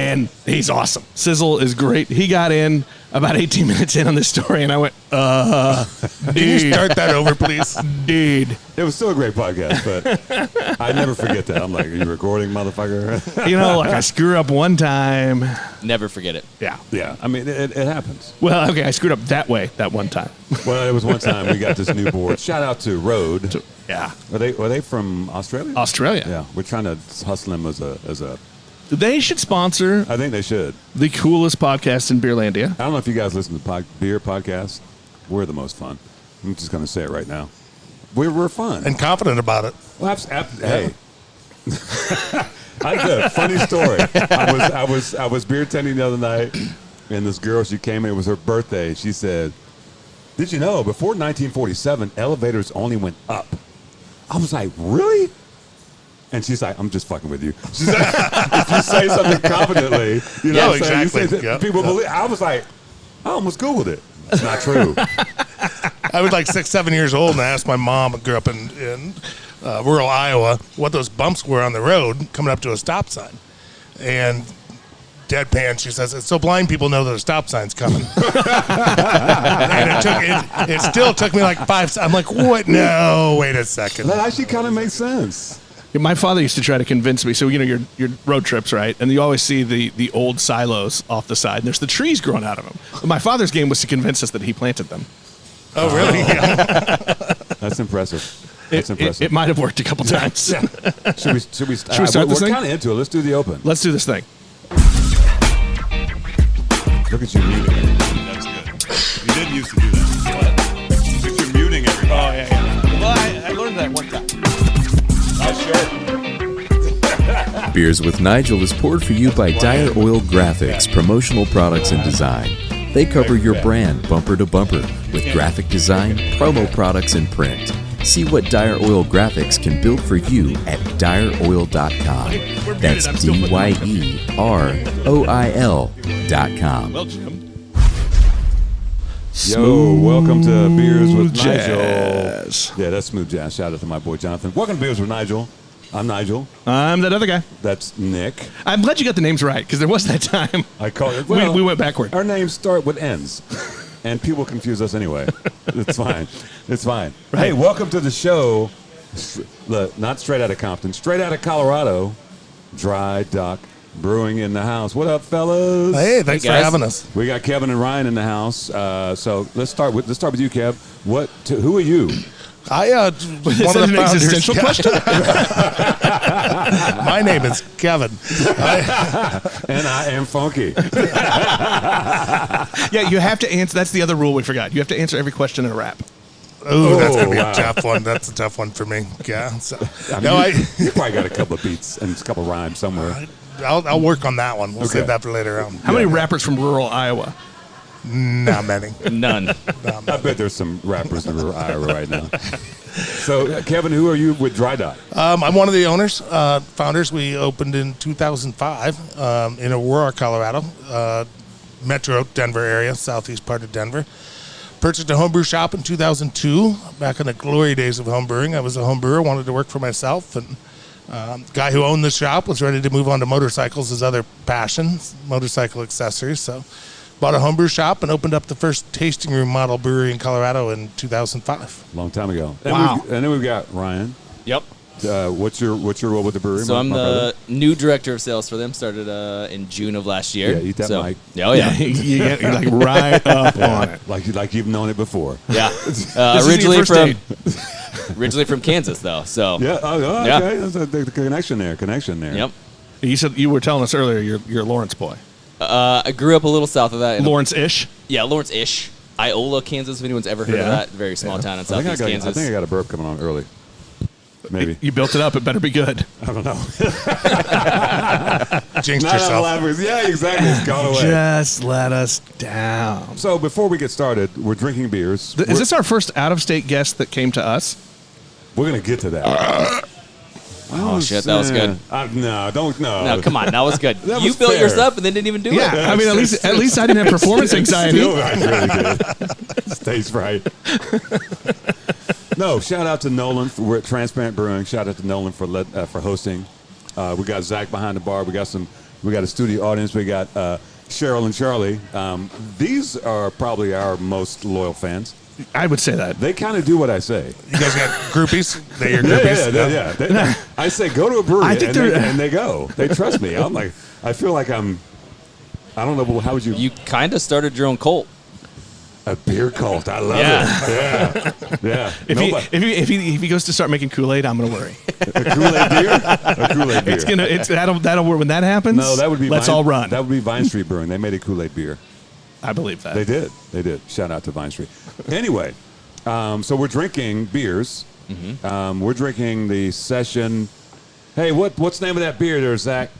And he's awesome. Sizzle is great. He got in about 18 minutes in on this story, and I went, Can you start that over, please? dude. It was still a great podcast, but I never forget that. I'm like, are you recording, motherfucker? You know, like I screw up one time. Never forget it. Yeah. Yeah, I mean, it happens. Well, okay, I screwed up that way that one time. Well, it was one time we got this new board. Shout out to Road. Yeah. Are they from Australia? Australia. Yeah, we're trying to hustle them as a. They should sponsor I think they should. the coolest podcast in Beerlandia. I don't know if you guys listen to beer podcasts. We're the most fun. I'm just going to say it right now. We're fun. And confident about it. Well, hey. I did a funny story. I was beer tending the other night, and this girl, she came in. It was her birthday. She said, "Did you know before 1947 elevators only went up?" I was like, "Really?" And she's like, "I'm just fucking with you." She's like, if you say something confidently, you know, what I'm saying? You say people believe. I was like, I almost Googled it. It's not true. I was like 6, 7 years old, and I asked my mom, who grew up in rural Iowa, what those bumps were on the road coming up to a stop sign. And deadpan, she says, "It's so blind people know that a stop sign's coming." And it still took me like 5 seconds. I'm like, what? No, wait a second. That actually kind of makes sense. Yeah, my father used to try to convince me. So, you know, your road trips, right? And you always see the old silos off the side, and there's the trees growing out of them. But my father's game was to convince us that he planted them. Oh, really? That's impressive. That's impressive. It might have worked a couple times. Yeah. Should we start this thing? We're kind of into it. Let's do the open. Let's do this thing. Look at you muting. That's good. You didn't used to do that. What? Look, you're muting everybody. Oh, yeah. Well, I learned that one time. Beers with Nigel is poured for you by Dire Oil Graphics, promotional products and design. They cover your brand bumper to bumper with graphic design, promo products, and print. See what Dire Oil Graphics can build for you at direoil.com. That's DYEROIL.com. Well, Jim. Yo, welcome to Beers with Jazz. Nigel. Yeah, that's smooth jazz. Shout out to my boy Jonathan. Welcome to Beers with Nigel. I'm Nigel. I'm that other guy. That's Nick. I'm glad you got the names right, because there was that time. I call it. Well, we went backward. Our names start with N's, and people confuse us anyway. It's fine. It's fine. Right. Hey, welcome to the show. Look, not straight out of Compton, straight out of Colorado. Dry Dock Brewing in the house. What up, fellas? Hey, thanks for having us. We got Kevin and Ryan in the house. So let's start with you, Kev. Who are you? I one of the an founders. existential question? My name is Kevin. And I am funky. Yeah, you have to answer. That's the other rule we forgot. You have to answer every question in a rap. Ooh, that's gonna be wow. a tough one. That's a tough one for me. Yeah. So, you probably got a couple of beats and a couple of rhymes somewhere. I'll work on that one. We'll Okay. save that for later on. How many rappers from rural Iowa? Not many. None. I bet there's some rappers in Iowa right now. So, Kevin, who are you with Dry Dock? I'm one of the owners, founders. We opened in 2005 in Aurora, Colorado, Metro Denver area, southeast part of Denver. Purchased a homebrew shop in 2002, back in the glory days of homebrewing. I was a home brewer, wanted to work for myself, and guy who owned the shop was ready to move on to motorcycles, his other passion, motorcycle accessories. So bought a homebrew shop and opened up the first tasting room model brewery in Colorado in 2005. Long time ago. Wow. And then we've got Ryan. Yep. What's your role with the brewery? So I'm my the brother? new director of sales for them. Started in June of last year. Yeah, eat that mic. Oh yeah. You're like right up on it. Like you've known it before. Yeah. This Originally is your from originally from Kansas though. So Yeah. Oh, Yeah. okay. There's the connection there. Yep. You said you were telling us earlier you're a Lawrence boy. I grew up a little south of that. Lawrence-ish. Yeah, Lawrence-ish. Iola, Kansas. If anyone's ever heard of Yeah. that, very small town in I think southeast Kansas. I think I got a burp coming on early. Maybe. You built it up. It better be good. I don't know. Jinxed Not yourself. elaborate. Yeah, exactly. It's gone away. Just let us down. So before we get started, we're drinking beers. Is this our first out-of-state guest that came to us? We're going to get to that. Oh shit, that was good. No. No, come on, that was good. That You was built yours fair. up and then didn't even do Yeah, it. I mean, at least I didn't have performance anxiety. Still, I really did. Stays right. No, shout out to Nolan. We're at Transparent Brewing. Shout out to Nolan for hosting. We got Zach behind the bar. We got some We got a studio audience. We got Cheryl and Charlie. These are probably our most loyal fans. I would say that. They kind of do what I say. You guys got groupies? They're your groupies? Yeah. I say go to a brewery, and they go. They trust me. I'm like, I feel like I don't know, how would you? You kind of started your own cult. A beer cult. I love it. Yeah. If he goes to start making Kool-Aid, I'm gonna worry. A Kool-Aid beer. A Kool-Aid beer. That'll work when that happens. No, that would be. Let's all run. That would be Vine Street Brewing. They made a Kool-Aid beer. I believe that. They did. Shout out to Vine Street. Anyway, so we're drinking beers. Mm-hmm. We're drinking the Session. Hey, what's the name of that beer there, Zach?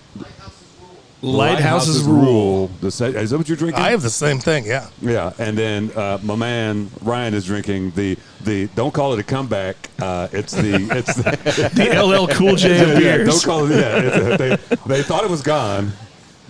Lighthouses Rule. Is that what you're drinking? I have the same thing, yeah. Yeah, and then my man Ryan is drinking the don't call it a comeback. It's the LL Cool J of beers. Don't call it. Yeah, they thought it was gone,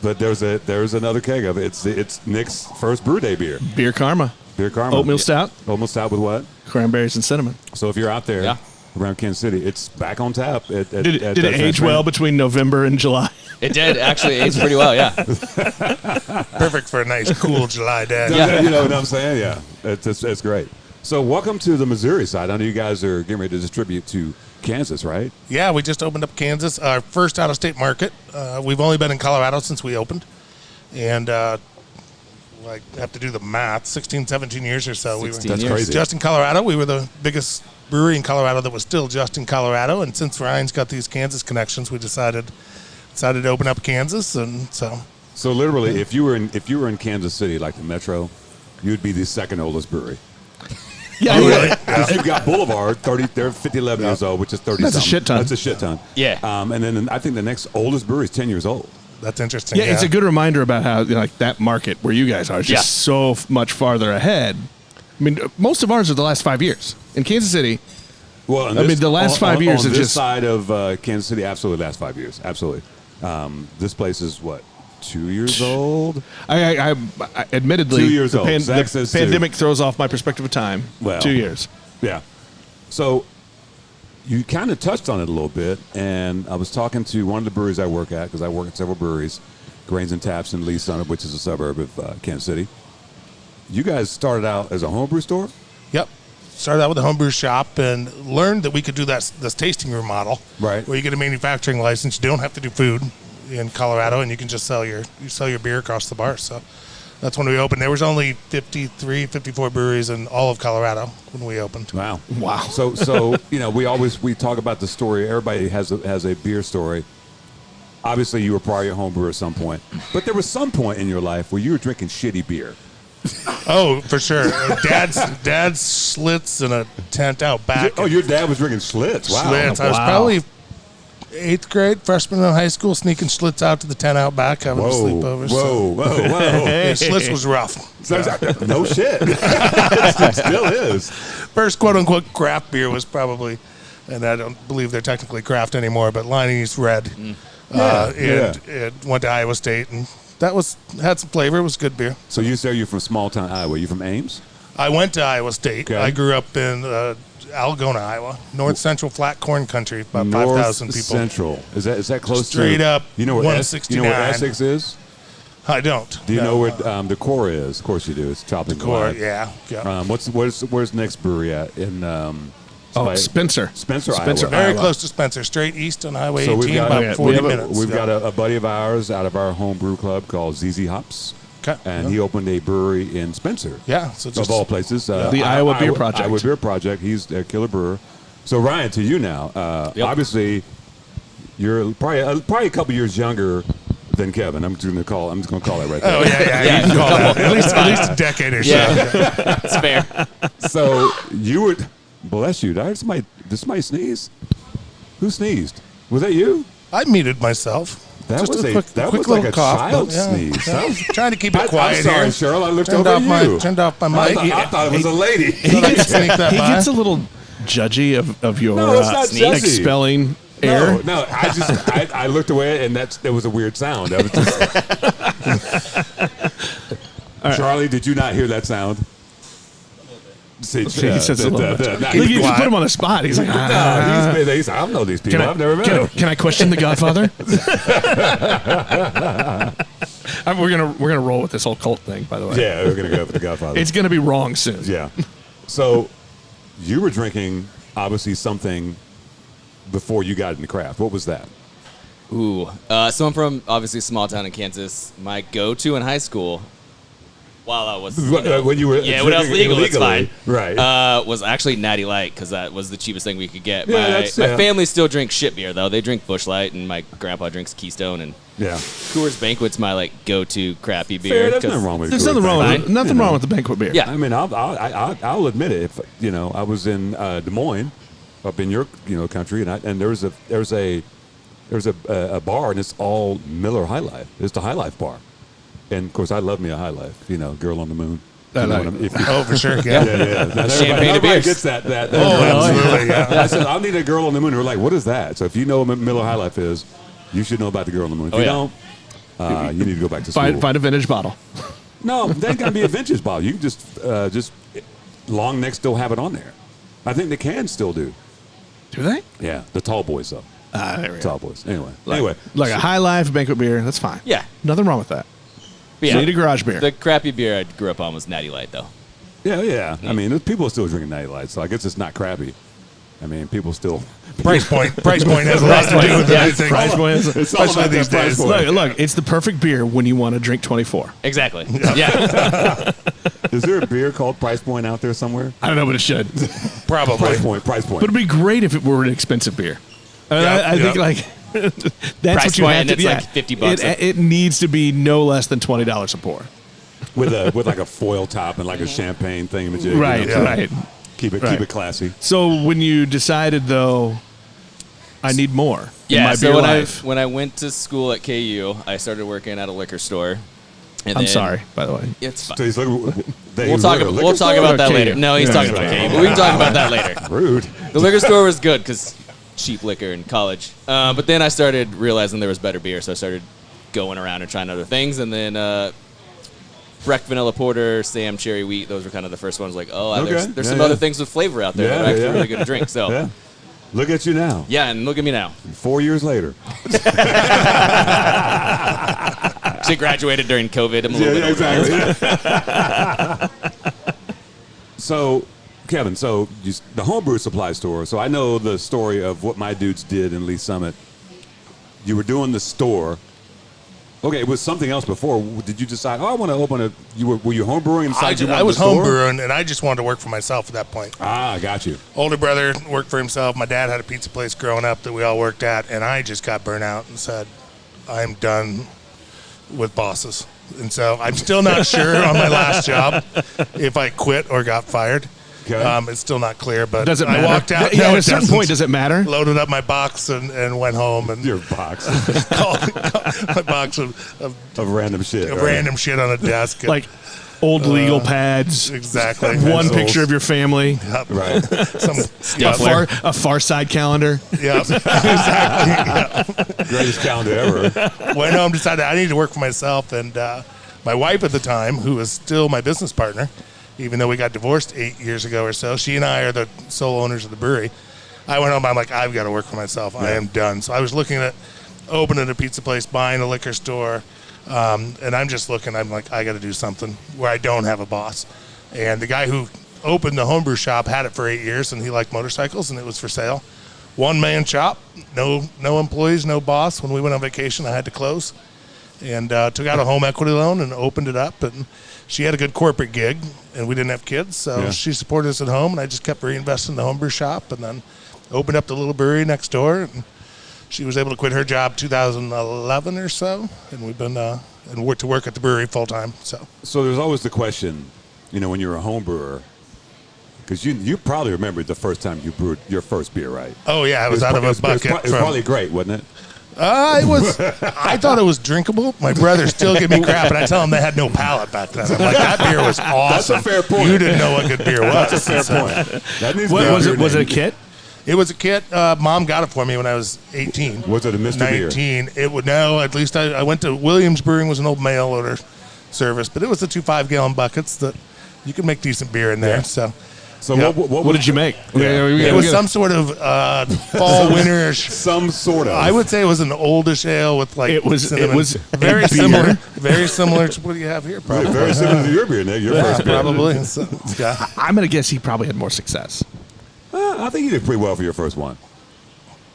but there's another keg of it. It's Nick's first brew day beer. Beer Karma. Oatmeal stout. Oatmeal stout with what? Cranberries and cinnamon. So if you're out there around Kansas City, it's back on tap. Did it age well between November and July? It did actually age pretty well, yeah. Perfect for a nice, cool July day. Yeah. You know what I'm saying? Yeah, it's great. So welcome to the Missouri side. I know you guys are getting ready to distribute to Kansas, right? Yeah, we just opened up Kansas, our first out-of-state market. We've only been in Colorado since we opened, and I have to do the math, 16, 17 years or so. That's crazy. Just in Colorado. We were the biggest brewery in Colorado that was still just in Colorado, and since Ryan's got these Kansas connections, we decided to open up Kansas, and so literally, if you were in Kansas City, like the Metro, you'd be the second oldest brewery. Yeah, really? Because you've got Boulevard, they're 11 years old, which is 30. That's a shit ton. That's a shit ton. Yeah. And then I think the next oldest brewery is 10 years old. That's interesting. Yeah, it's a good reminder about how that market where you guys are is just so much farther ahead. I mean, most of ours are the last 5 years in Kansas City. Well, the last 5 years on is this just side of Kansas City. Absolutely, last 5 years. Absolutely. This place is what, 2 years old? I admittedly 2 years old. The pandemic throws off my perspective of time. Well, 2 years. Yeah. So you kind of touched on it a little bit, and I was talking to one of the breweries I work at, because I work at several breweries, Grains and Taps in Lee Summit, which is a suburb of Kansas City. You guys started out as a homebrew store? Yep. Started out with a homebrew shop and learned that we could do this tasting room model, right? Where you get a manufacturing license, you don't have to do food in Colorado, and you can just sell your beer across the bar. So that's when we opened. There was only 53, 54 breweries in all of Colorado when we opened. Wow. So we talk about the story. Everybody has a beer story. Obviously, you were probably a home brewer at some point, but there was some point in your life where you were drinking shitty beer. Oh, for sure. Dad's Schlitz in a tent out back. Your dad was drinking Schlitz. Wow. Schlitz. I was probably 8th grade, freshman in high school, sneaking Schlitz out to the tent out back, having sleepovers. Whoa. Yeah, Schlitz was rough. No shit. It still is. First quote-unquote craft beer was probably, and I don't believe they're technically craft anymore, but Liney's Red. It went to Iowa State, and had some flavor. It was good beer. So you say you're from small town Iowa. You from Ames? I went to Iowa State. Okay. I grew up in Algona, Iowa, North Central Flat Corn Country, about 5,000 people. Central is that close Straight to? up. You know where 169. You know where Essex is? I don't. Do you know where the core is? Of course you do. It's Chopping Core. Yeah. Where's next brewery at in? Spencer, Iowa. Very close to Spencer, straight east on Highway 18, we've got, about 40 minutes. We've got a buddy of ours out of our home brew club called ZZ Hops. Okay. And he opened a brewery in Spencer. Yeah. So of all places. The Iowa Beer Project. Iowa Beer Project. He's a killer brewer. So, Ryan, to you now. Obviously, you're probably a couple years younger than Kevin. I'm just going to call it right there. Oh, yeah. You can call that. At least a decade or so. Yeah. It's fair. So, you would... Bless you. Did somebody sneeze? Who sneezed? Was that you? I muted myself. That Just was a quick like a cough, child sneeze. I was trying to keep it quiet I'm sorry, here. Cheryl. I looked over at you. Turned off my mic. I thought it was a lady. He gets a little judgy of your expelling air. No. I looked away, and that was a weird sound. That was just... Charlie, did you not hear that sound? He says a little bit. Like, you just put him on the spot. He's like, he's like, I don't know these people. I've never met them. Can I question the Godfather? We're gonna roll with this whole cult thing, by the way. Yeah, we're gonna go with the Godfather. It's gonna be wrong soon. Yeah. So you were drinking obviously something before you got into craft. What was that? Ooh. So I'm from obviously a small town in Kansas. My go-to in high school, while I was when you were when I was legal, it's fine. Right. Was actually Natty Light because that was the cheapest thing we could get. Yeah, my family still drinks shit beer though. They drink Busch Light, and my grandpa drinks Keystone, and Coors Banquet's my like go-to crappy beer. There's nothing wrong with There's nothing wrong with the Banquet beer. Yeah. I mean, I'll admit it. If I was in Des Moines, up in your country, and there's a bar, and it's all Miller High Life. It's the High Life bar, and of course I love me a High Life. Girl on the Moon. For sure. Yeah. Champagne Nobody beers. gets that. Absolutely. Yeah. I said I need a Girl on the Moon. We're like, what is that? So if you know what Miller High Life is, you should know about the Girl on the Moon. If you don't, you need to go back to school. Find a vintage bottle. No, they ain't gonna be a vintage bottle. You can just long necks still have it on there. I think the cans still do. Do they? Yeah, the tall boys though. There we go. Tall boys. Anyway, Like a High Life Banquet beer, that's fine. Yeah. Nothing wrong with that. But You need a garage beer. The crappy beer I grew up on was Natty Light though. Yeah. I mean, people are still drinking Natty Light, so I guess it's not crappy. I mean, people still Price point has a lot to do with everything. Price point is- Especially these days. Look, it's the perfect beer when you want to drink 24. Exactly. Yeah. Is there a beer called Price Point out there somewhere? I don't know, but it should. Probably. Price Point. But it'd be great if it were an expensive beer. I think like that's Price what you point, have and to. it's like $50. It needs to be no less than $20 a pour. with like a foil top and like a champagne thing. Right. Keep it classy. So when you decided though, I need more. in my so beer when life. when I went to school at KU, I started working at a liquor store. And I'm then- sorry, by the way. It's fine. So he's looking, We'll talk about that Okay. later. No, he's talking about KU, but we can talk about that later. rude. The liquor store was good because cheap liquor in college. But then I started realizing there was better beer, so I started going around and trying other things. And then Breck Vanilla Porter, Sam Cherry Wheat, those were kind of the first ones. Like, there's some other things with flavor out there that are actually really good to drink. So Yeah. Look at you now. yeah, and look at me now. 4 years later. She graduated during COVID. I'm a little bit older. exactly. So, Kevin, the homebrew supply store. So I know the story of what my dudes did in Lee Summit. You were doing the store. Okay, it was something else before. Did you decide? I want to open a. Were you homebrewing inside? I was homebrewing, and I just wanted to work for myself at that point. Ah, got you. Older brother worked for himself. My dad had a pizza place growing up that we all worked at, and I just got burnt out and said, I'm done with bosses. And so I'm still not sure on my last job if I quit or got fired. Okay. It's still not clear, but Does it I matter? walked out. Yeah, No, at a it certain doesn't. point, does it matter? Loaded up my box and went home and Your box called my box of of random shit. random shit on a desk. Like old legal pads. Exactly. One Pencils. picture of your family. Yep. Right. Some, A far side calendar. Yep. Exactly. Greatest calendar ever. Went home, decided I needed to work for myself, and my wife at the time, who was still my business partner, even though we got divorced 8 years ago or so, she and I are the sole owners of the brewery. I went home, I'm like, I've got to work for myself. I am done. So I was looking at opening a pizza place, buying a liquor store, and I'm just looking, I'm like, I got to do something where I don't have a boss. And the guy who opened the homebrew shop had it for 8 years, and he liked motorcycles, and it was for sale. One-man shop, no employees, no boss. When we went on vacation, I had to close. And took out a home equity loan and opened it up. And she had a good corporate gig, and we didn't have kids, so she supported us at home. And I just kept reinvesting in the homebrew shop, and then opened up the little brewery next door. And she was able to quit her job 2011 or so, and we've been and worked to work at the brewery full time. So there's always the question, when you're a home brewer, because you probably remember the first time you brewed your first beer, right? Oh yeah, it was out of a bucket. It was probably great, wasn't it? It was. I thought it was drinkable. My brother still give me crap, and I tell him they had no palate back then. I'm like, that beer was awesome. That's a fair point. You didn't know what good beer was. That's a fair point. That needs to be Was on it your a name. kit? It was a kit. Mom got it for me when I was 18. Was it a Mr. Beer? 19. It would no. At least I went to Williams Brewing, was an old mail order service, but it was the 2 5-gallon buckets that you could make decent beer in there. Yeah. So So Yeah. What did you make? It was some sort of fall winterish. Some sort of. I would say it was an oldish ale with like It was very beer. similar, very similar to what do you have here? Probably very similar to your beer, Nick. Your first beer. probably. So, yeah. I'm gonna guess he probably had more success. I think you did pretty well for your first one.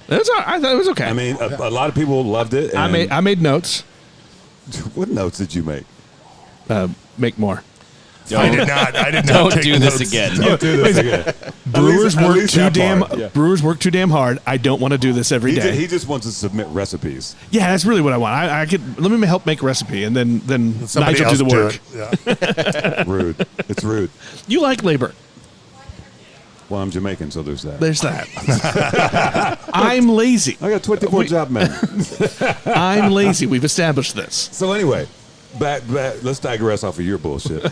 I thought it was okay. I mean, a lot of people loved it. I And made notes. what notes did you make? Make more. I did not. I did not. Don't take do this notes. again. Don't do this again. Brewers At work least too that damn. part. Yeah. Brewers work too damn hard. I don't want to do this every day. He just wants to submit recipes. Yeah, that's really what I want. I could let me help make a recipe, and then Somebody Nigel else do the work. it. Yeah. Rude. It's rude. You like labor. Well, I'm Jamaican, so there's that. There's that. I'm lazy. I got 24 job men. I'm lazy. We've established this. So anyway, back. Let's digress off of your bullshit.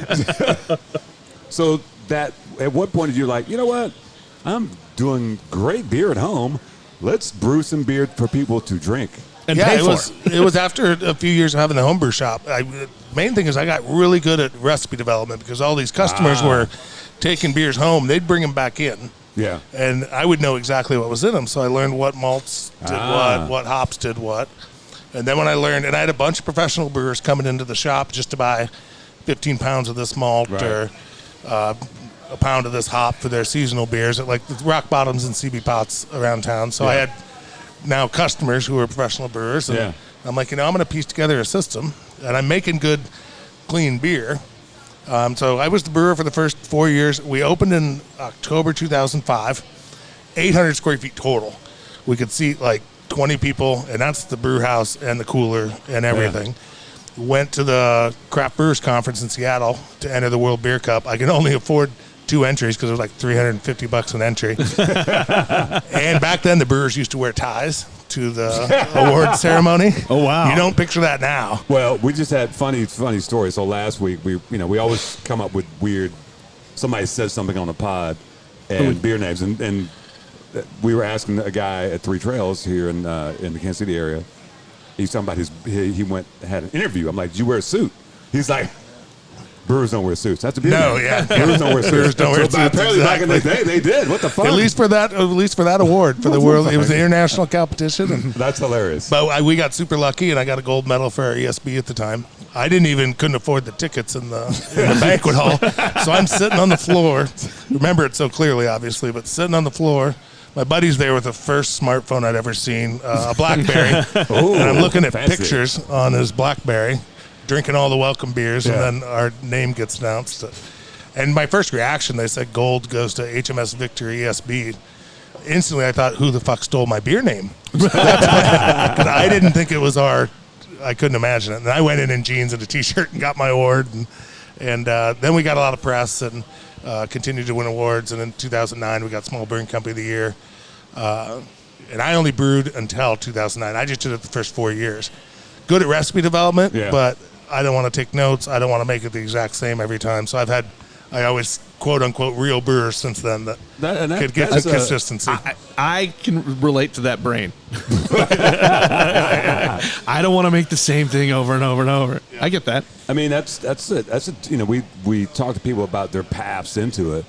So that at what point did you like, you know what? I'm doing great beer at home. Let's brew some beer for people to drink. And Yeah, pay it for was. It was after a few years of having the homebrew shop. Main thing is I got really good at recipe development because all these customers were taking beers home. They'd bring them back in. Yeah. And I would know exactly what was in them. So I learned what malts did what hops did what. And then when I learned, and I had a bunch of professional brewers coming into the shop just to buy 15 pounds of this malt Right. or a pound of this hop for their seasonal beers at like the Rock Bottoms and CB Pots around town. So I Yeah. had now customers who are professional brewers. And Yeah. I'm like, I'm going to piece together a system. And I'm making good, clean beer. So I was the brewer for the first 4 years. We opened in October 2005, 800 square feet total. We could seat like 20 people, and that's the brew house and the cooler and everything. Went to the Craft Brewers Conference in Seattle to enter the World Beer Cup. I can only afford 2 entries because it was like $350 an entry. And back then, the brewers used to wear ties to the award ceremony. Oh, wow. You don't picture that now. Well, we just had funny stories. So last week we always come up with weird. Somebody says something on the pod and beer names, and we were asking a guy at Three Trails here in the Kansas City area. He's talking about had an interview. I'm like, did you wear a suit? He's like, brewers don't wear suits. That's a beer No, name. yeah. Brewers don't wear suits. Brewers don't wear So suits, apparently back in the exactly. day, they did. What the fuck? At least for that award for the world, it was an international competition. And, That's hilarious. but we got super lucky, and I got a gold medal for our ESB at the time. I couldn't afford the tickets in the banquet hall, so I'm sitting on the floor. Remember it so clearly, obviously, but sitting on the floor. My buddy's there with the first smartphone I'd ever seen, a BlackBerry, and I'm looking at fancy. pictures on his BlackBerry, drinking all the welcome beers, Yeah. and then our name gets announced. And my first reaction, they said gold goes to HMS Victor ESB. Instantly, I thought, who the fuck stole my beer name? Because I didn't think it was I couldn't imagine it. And I went in jeans and a T-shirt and got my award. And then we got a lot of press and continued to win awards. And in 2009, we got Small Brewing Company of the Year. And I only brewed until 2009. I just did it the first 4 years. Good at recipe development, Yeah. but I don't want to take notes. I don't want to make it the exact same every time. So I always quote unquote real brewers since then that could get the that's consistency. I can relate to that brain. I don't want to make the same thing over and over and over. I get that. I mean, that's it. That's it. You know, we talk to people about their paths into it,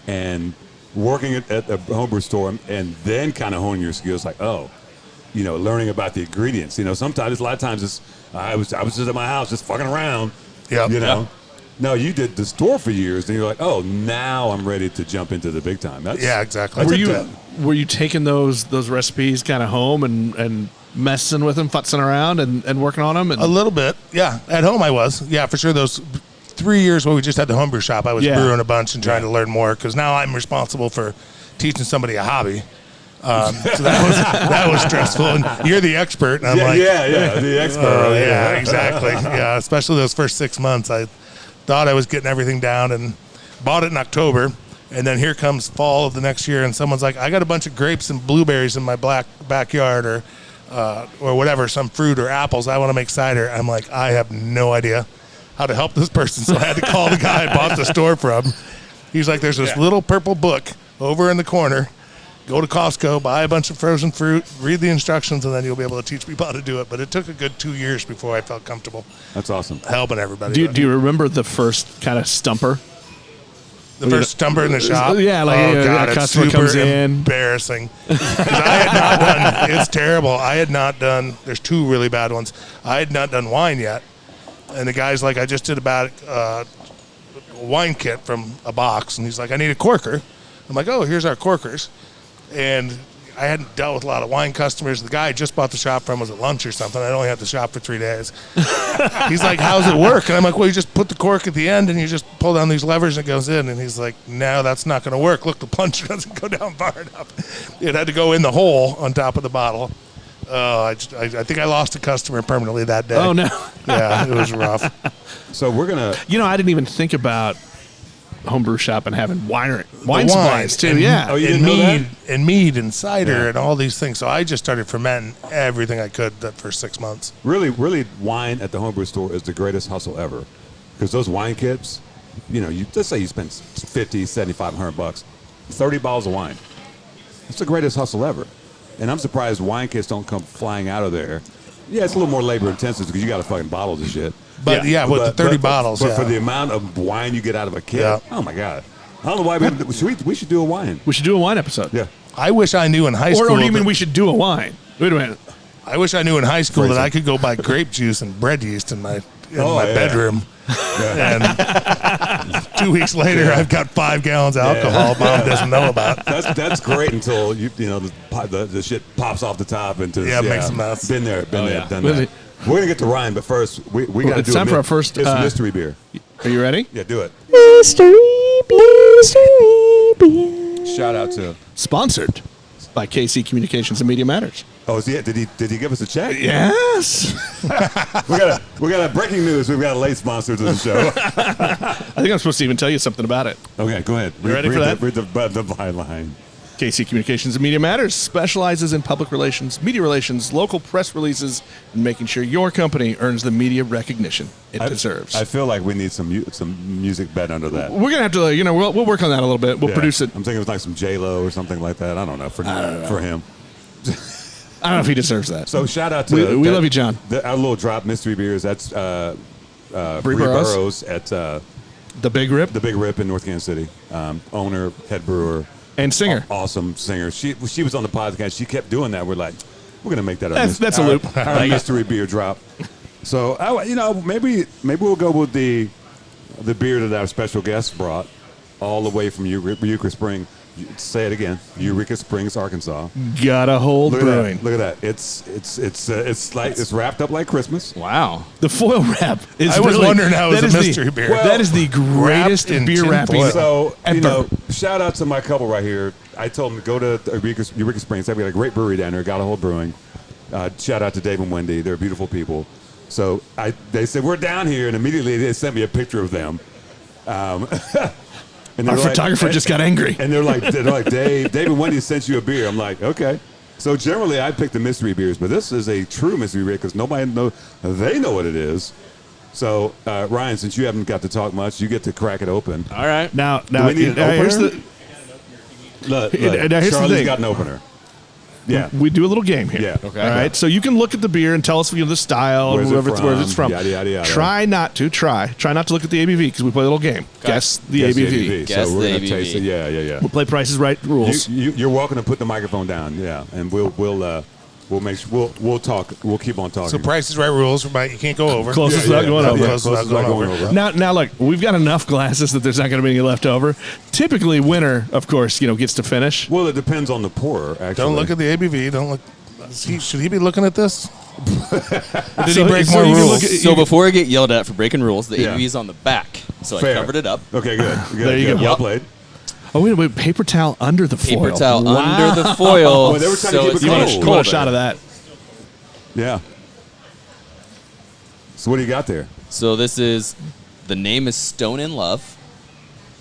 and working at a homebrew store, and then kind of honing your skills. Like, learning about the ingredients. You know, sometimes a lot of times it's I was just at my house just fucking around. Yep. You know. No, you did the store for years, and you're like, oh, now I'm ready to jump into the big time. Yeah, exactly. Were you taking those recipes kind of home and messing with them, futzing around and working on them? A little bit, yeah. At home I was. Yeah, for sure. Those 3 years where we just had the homebrew shop, I was brewing a bunch and trying to learn more because now I'm responsible for teaching somebody a hobby. So that was stressful. And you're the expert. And I'm the expert. yeah, exactly. Yeah, especially those first 6 months. I thought I was getting everything down and bought it in October. And then here comes fall of the next year, and someone's like, I got a bunch of grapes and blueberries in my backyard or whatever, some fruit or apples. I want to make cider. I'm like, I have no idea how to help this person. So I had to call the guy I bought the store from. He's like, there's this little purple book over in the corner. Go to Costco, buy a bunch of frozen fruit, read the instructions, and then you'll be able to teach people how to do it. But it took a good 2 years before I felt comfortable That's awesome. helping everybody. Do you remember the first kind of stumper? The first number in the shop. Yeah, like God, a it's customer super comes in. embarrassing. 'Cause I had not done. It's terrible. I had not done. There's two really bad ones. I had not done wine yet, and the guy's like, I just did about a wine kit from a box, and he's like, I need a corker. I'm like, oh, here's our corkers, and I hadn't dealt with a lot of wine customers. The guy I just bought the shop from was at lunch or something. I only had the shop for 3 days. He's like, how's it work? And I'm like, well, you just put the cork at the end and you just pull down these levers and it goes in. And he's like, no, that's not going to work. Look, the plunger doesn't go down far enough. It had to go in the hole on top of the bottle. I think I lost a customer permanently that day. Oh, no. Yeah, it was rough. So we're gonna. I didn't even think about homebrew shop and having wine The supplies too. and, Yeah. Oh, you and didn't know mead and mead and cider Yeah. and all these things. So I just started fermenting everything I could that first 6 months. Really, wine at the homebrew store is the greatest hustle ever. Because those wine kits, you just say you spend $50, $75, $100, 30 bottles of wine. It's the greatest hustle ever. And I'm surprised wine kits don't come flying out of there. Yeah, it's a little more labor intensive because you got to fucking bottle this shit. But with the 30 bottles, But yeah. for the amount of wine you get out of a kit, Yeah. oh my God. I don't know why we should do a wine. We should do a wine episode. Yeah. I wish I knew in high school. Or do you mean that- we should do a wine? Wait a minute. I wish I knew in high school that Phrasing. I could go buy grape juice and bread yeast in my Yeah. bedroom. And 2 weeks later, I've got 5 gallons of alcohol Mom doesn't know about. That's great until the shit pops off the top and makes a mess. Been there, done Really? that. We're gonna get to Ryan, but first we got to It's do time for our first, It's a mystery beer. Are you ready? Yeah, do it. Mystery Shout out to. Sponsored by KC Communications and Media Matters. Oh, is he? Did he give us a check? Yes. We got a breaking news. We've got a late sponsor to the show. I think I'm supposed to even tell you something about it. Okay, go ahead. You ready for that? Read the byline. KC Communications and Media Matters specializes in public relations, media relations, local press releases, and making sure your company earns the media recognition it deserves. I feel like we need some music bed under that. We're gonna have to, we'll work on that a little bit. We'll Yeah. produce it. I'm thinking it was like some J-Lo or something like that. I don't know for him. I don't know if he deserves that. So shout out to We love you, John. Our little drop mystery beers. That's Bree Bree Burrows. Burrows at The Big Rip the Big Rip in North Kansas City. Owner, head brewer, and singer. awesome singer. She was on the podcast. She kept doing that. We're like, we're gonna make that That's a loop. our mystery beer drop. So maybe we'll go with the beer that our special guest brought all the way from Eureka Springs. Say it again. Eureka Springs, Arkansas. Gotahold Brewing. Look at that. It's like it's wrapped up like Christmas. Wow. The foil wrap is I was really, wondering how it was that a is the- mystery beer. that is the greatest Wrapped in beer tin wrapping. foil. So ever. shout out to my couple right here. I told them to go to Eureka Springs. We got a great brewery down there, Gotahold Brewing. Shout out to Dave and Wendy. They're beautiful people. So they said we're down here, and immediately they sent me a picture of them. And Our they're like- photographer just got angry. And they're like, Dave and Wendy sent you a beer. I'm like, okay. So generally, I pick the mystery beers, but this is a true mystery beer because nobody knows. They know what it is. So Ryan, since you haven't got to talk much, you get to crack it open. All right. Now, we need an here's opener? the. Look, Now, here's the Charlie's thing. got an opener. Yeah. We do a little game here. Yeah. Okay. All right. So you can look at the beer and tell us the style, Where's it where it's from? from. Yada, yada, yada. Try not to look at the ABV because we play a little game. Guess the Guess ABV. Guess so we're the gonna ABV. taste it. Yeah. We'll play Price is Right rules. You're welcome to put the microphone down. Yeah, and we'll make sure we'll talk. We'll keep on talking. So Price is Right rules. You can't go over. Closest without going over. Closest without going over. Now, look, we've got enough glasses that there's not going to be any left over. Typically, winner, of course, gets to finish. Well, it depends on the pourer. Actually, Don't look at the ABV. Don't look. Should he be looking at this? Or did So- he break so more you can rules? look at- So before I get yelled at for breaking rules, the Yeah. ABV is on the back. So Fair. I covered it up. Okay, good. There you good. go. Well Yep. played. Oh, wait, paper towel under the foil. Paper towel Wow. under the foil. Well, they were trying to so keep it it's You want, much cold. you want a colder. shot of that? Yeah. So what do you got there? So this is, the name is Stone in Love.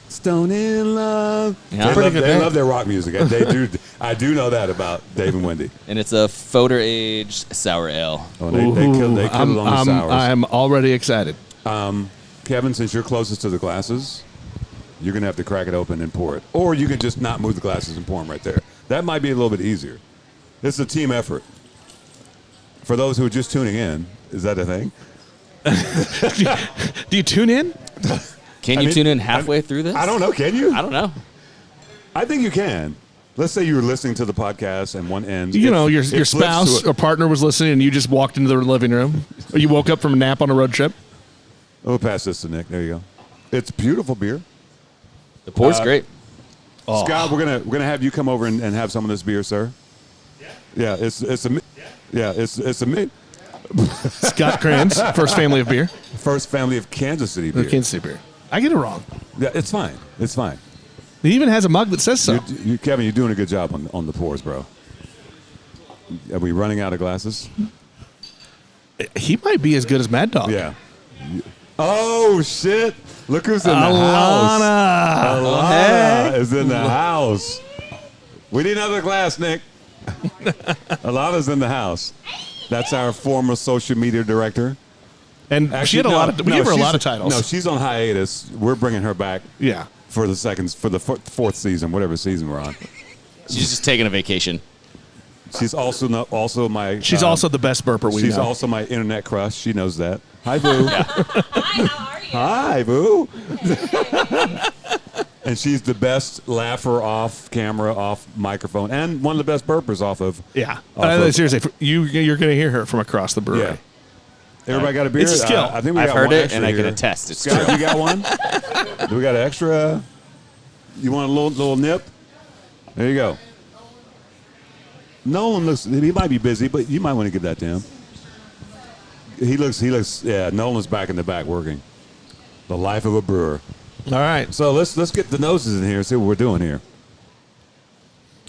Stone in Love. Yeah. They, Pretty love, good they name. love their rock music. And they do. I do know that about Dave and Wendy. And it's a photo aged sour ale. Oh, they killed it on the sours. I'm already excited. Kevin, since you're closest to the glasses, you're gonna have to crack it open and pour it, or you can just not move the glasses and pour them right there. That might be a little bit easier. It's a team effort. For those who are just tuning in, is that a thing? Do you tune in? Can you tune in halfway through this? I don't know. Can you? I don't know. I think you can. Let's say you were listening to the podcast and one end. Your spouse or partner was listening and you just walked into the living room, or you woke up from a nap on a road trip. We'll pass this to Nick. There you go. It's beautiful beer. The pour's great. Scott, we're gonna have you come over and have some of this beer, sir. Yeah. It's a Scott Cran's first family of beer. first family of Kansas City beer. Kansas City beer. I get it wrong. Yeah, it's fine. It's fine. He even has a mug that says so. Kevin, you're doing a good job on the pours, bro. Are we running out of glasses? He might be as good as Mad Dog. Yeah. Oh shit! Look who's in the house. Alana is in the house. We need another glass, Nick. Alana's in the house. That's our former social media director. And she had we gave her a lot of titles. No, she's on hiatus. We're bringing her back. Yeah. For the fourth season, whatever season we're on. She's just taking a vacation. She's also my. She's also the best burper we know. She's also my internet crush. She knows that. Hi, Boo. Hi, how are you? Hi, Boo. And she's the best laugher off camera, off microphone, and one of the best burpers off of. Yeah. Off Seriously, you're going to hear her from across the brewery. Yeah. Everybody got a beer? It's a skill. I think I've got heard one it, extra and I can here. attest. It's Scott, true. you got one? Do we got an extra? You want a little nip? There you go. Nolan looks. He might be busy, but you might want to give that to him. He looks. Yeah, Nolan's back in the back working. The life of a brewer. All right. So let's get the noses in here and see what we're doing here.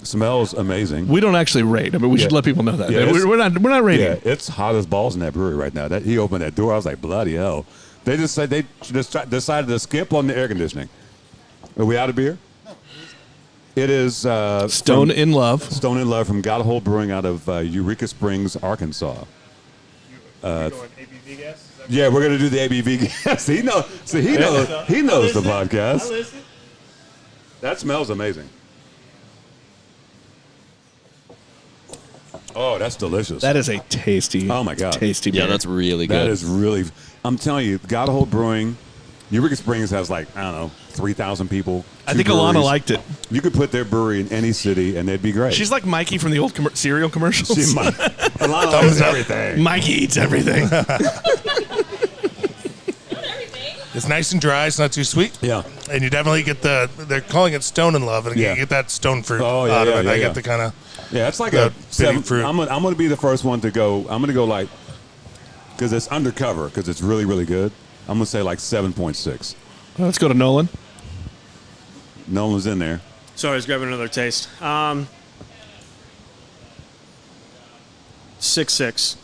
Smells amazing. We don't actually rate. I mean, we should let people know that. Yeah, we're not rating. Yeah, it's hot as balls in that brewery right now. He opened that door. I was like, bloody hell. They just said they just decided to skip on the air conditioning. Are we out of beer? It is Stone in Love. Stone in Love from Gotahold Brewing out of Eureka Springs, Arkansas. ABV gas? Yeah, we're gonna do the ABV gas. He knows. See, he knows the podcast. That smells amazing. Oh, that's delicious. That is a tasty. Oh my God. Tasty beer. Yeah, that's really good. That is really. I'm telling you, Gotahold Brewing, Eureka Springs has 3,000 people. I think Alana liked it. You could put their brewery in any city and they'd be great. She's like Mikey from the old cereal commercials. Alana loves everything. Mikey eats everything. It's nice and dry. It's not too sweet. Yeah. And you definitely get they're calling it Stone in Love, and Yeah. you get that stone fruit Oh, yeah, out of yeah, it. yeah, I yeah. get the kind of. Yeah, it's like The a bitty 7. fruit. I'm going to be the first one to go. I'm going to go because it's undercover, because it's really, really good. I'm going to say 7.6. Let's go to Nolan. Nolan's in there. Sorry, I was grabbing another taste. 6.6.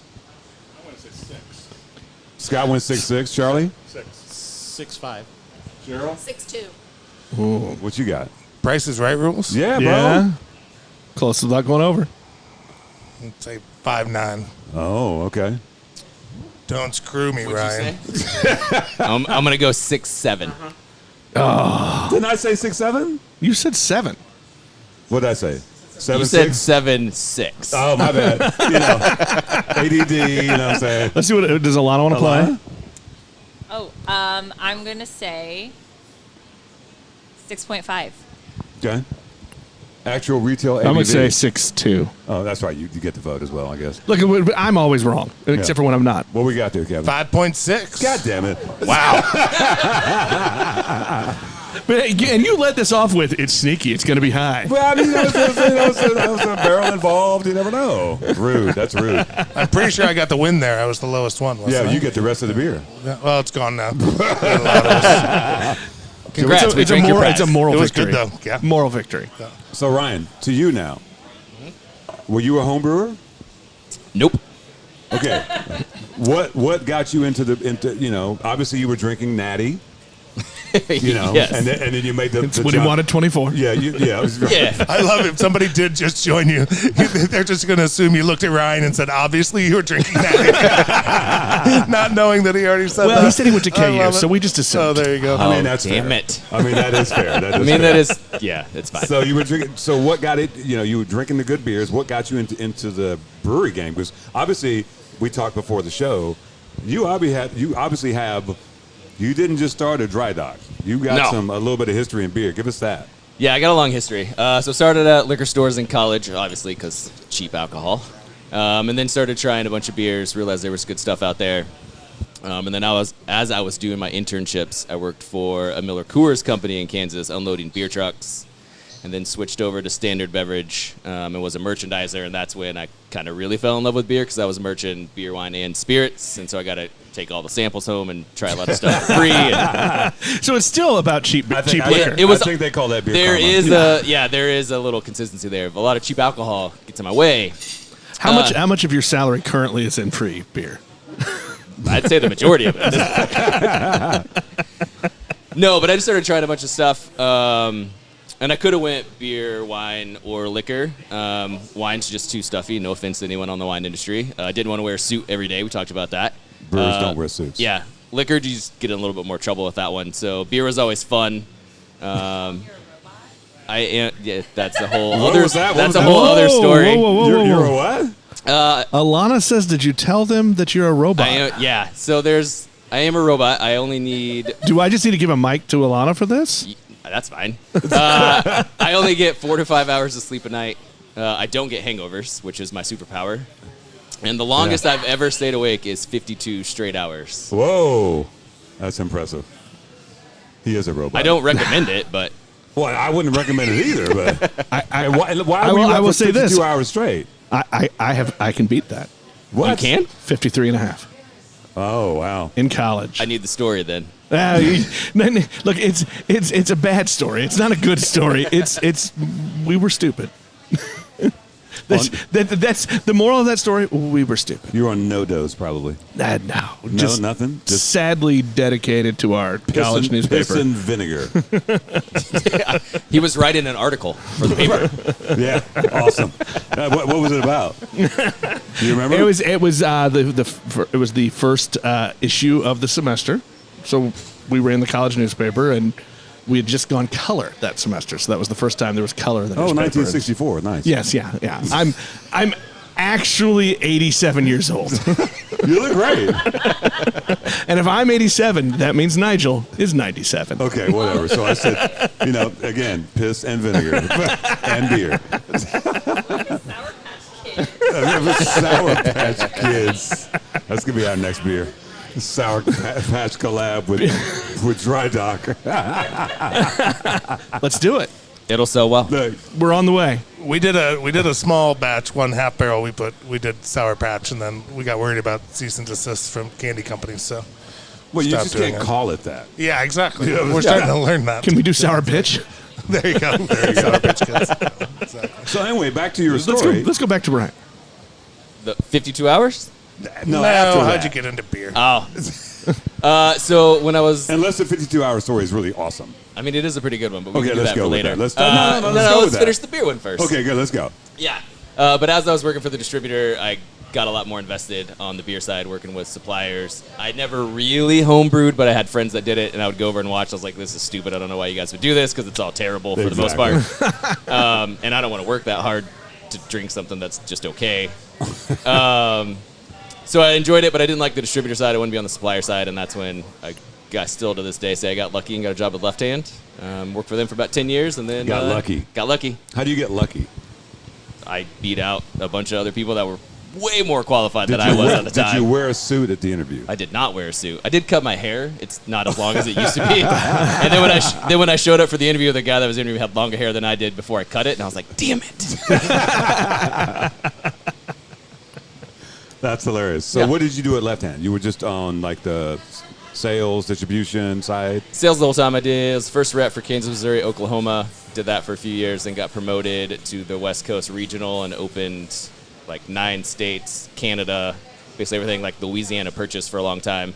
Scott went 6.6. Charlie? 6.5. 6'2". What you got? Price is Right rules. Yeah, bro. Yeah. Close without going over. I'd say 5.9. Oh, okay. Don't screw me, Ryan. I'm gonna go 6.7. Didn't I say 6.7? You said 7. What did I say? 7.6? You said 7.6. Oh, my bad. ADD, you know what I'm saying? Let's see what does Alana want to play? Alana? Oh, I'm going to say 6.5. Okay. Actual retail ABV. I'm going to say 6.2. Oh, that's right. You get the vote as well, I guess. Look, I'm always wrong, except for when I'm not. What we got there, Kevin? 5.6. God damn it. Wow. And you let this off with, it's sneaky, it's going to be high. Well, I mean, that was a barrel involved. You never know. Rude. That's rude. I'm pretty sure I got the win there. I was the lowest one. wasn't Yeah, I? you get the rest of the beer. Yeah, well, it's gone now. Congrats, we drink your prize. It's a moral It was victory. good, though. Yeah. Moral victory. So, Ryan, to you now. Were you a home brewer? Nope. Okay. What got you into obviously you were drinking Natty, Yes. and then you made the When he jump. wanted 24. Yeah, it was right. Yeah. I love it. If somebody did just join you, they're just going to assume you looked at Ryan and said, obviously you were drinking that. Not knowing that he already said that. Well, he said he went to I love KU, it. so we just assumed. Oh, there you go. I mean, that's damn fair. it. I mean, that is fair. I mean, that is, yeah, it's fine. So you were drinking. So what got it? You were drinking the good beers. What got you into the brewery game? Because obviously, we talked before the show. You obviously have You didn't just start a Dry Dock. You got a little bit of history in beer. Give us that. Yeah, I got a long history. So started at liquor stores in college, obviously, because cheap alcohol. And then started trying a bunch of beers, realized there was good stuff out there. And then as I was doing my internships, I worked for a Miller Coors company in Kansas, unloading beer trucks, and then switched over to Standard Beverage and was a merchandiser. And that's when I kind of really fell in love with beer, because I was merchant beer, wine, and spirits. And so I got to take all the samples home and try a lot of stuff for free. And So it's still about cheap liquor. I think they call that beer there karma. there is a little consistency there. A lot of cheap alcohol gets in my way. How much of your salary currently is in free beer? I'd say the majority of it. No, but I just started trying a bunch of stuff. And I could have went beer, wine, or liquor. Wine's just too stuffy. No offense to anyone on the wine industry. I didn't want to wear a suit every day. We talked about that. Brewers don't wear suits. Yeah. Liquor, you just get in a little bit more trouble with that one. So beer was always fun. That's a whole other. That's a whole other story. You're a what? Alana says, "Did you tell them that you're a robot?" Yeah. So I am a robot. I only need. Do I just need to give a mic to Alana for this? That's fine. I only get 4 to 5 hours of sleep a night. I don't get hangovers, which is my superpower. And the longest I've ever stayed awake is 52 straight hours. Whoa, that's impressive. He is a robot. I don't recommend it, but well, I wouldn't recommend it either. But why will- were you I up will for say 52 this. hours straight? I can beat that. What? you can. 53 and a half Oh wow. in college. I need the story then. Look, it's a bad story. It's not a good story. We were stupid. That's the moral of that story. We were stupid. You're on no dose probably. No, just nothing. Just sadly dedicated to our college newspaper. Piss and vinegar. He was writing an article for the paper. Yeah, awesome. What was it about? Do you remember? It was the first issue of the semester, so we were in the college newspaper, and we had just gone color that semester, so that was the first time there was color in the newspaper. 1964. Nice. Yes, yeah. I'm actually 87 years old, You look great. and if I'm 87, that means Nigel is 97. Okay, whatever. So I said, again, piss and vinegar and beer. Sour Patch Kids. That's gonna be our next beer. Sour Patch collab with Dry Dock. Let's do it. It'll sell well. Look, We're on the way. We did a small batch, 1/2 barrel. We did Sour Patch, and then we got worried about cease and desist from candy companies. So well, you Stop just doing can't it. call it that. yeah, exactly. We're starting to learn that. Can we do sour pitch? There you go. Sour Patch Kids. Exactly. So anyway, back to your story. Let's go back to Brian. The 52 hours? No, No, after how'd that. you get into beer? Oh. So when I was, Unless the 52-hour story is really awesome. I mean, it is a pretty good one, but we Okay, can do let's that go for with later. that. Let's let's go with let's that. finish the beer one first. Okay, good. Let's go. Yeah. But as I was working for the distributor, I got a lot more invested on the beer side, working with suppliers. I never really homebrewed, but I had friends that did it, and I would go over and watch. I was like, this is stupid. I don't know why you guys would do this, because it's all terrible for the most part. And I don't want to work that hard to drink something that's just okay. So I enjoyed it, but I didn't like the distributor side. I wanted to be on the supplier side, and that's when I still to this day say I got lucky and got a job with Left Hand. Worked for them for about 10 years, and then Got lucky. Got lucky. How do you get lucky? I beat out a bunch of other people that were way more qualified than I was at the time. Did you wear a suit at the interview? I did not wear a suit. I did cut my hair. It's not as long as it used to be. And then when I showed up for the interview, the guy that was interviewing had longer hair than I did before I cut it, and I was like, damn it. That's hilarious. So what did you do at Left Hand? You were just on like the sales, distribution side? Sales the whole time I did. I was first rep for Kansas, Missouri, Oklahoma. Did that for a few years, then got promoted to the West Coast Regional and opened like 9 states, Canada, basically everything like Louisiana purchased for a long time.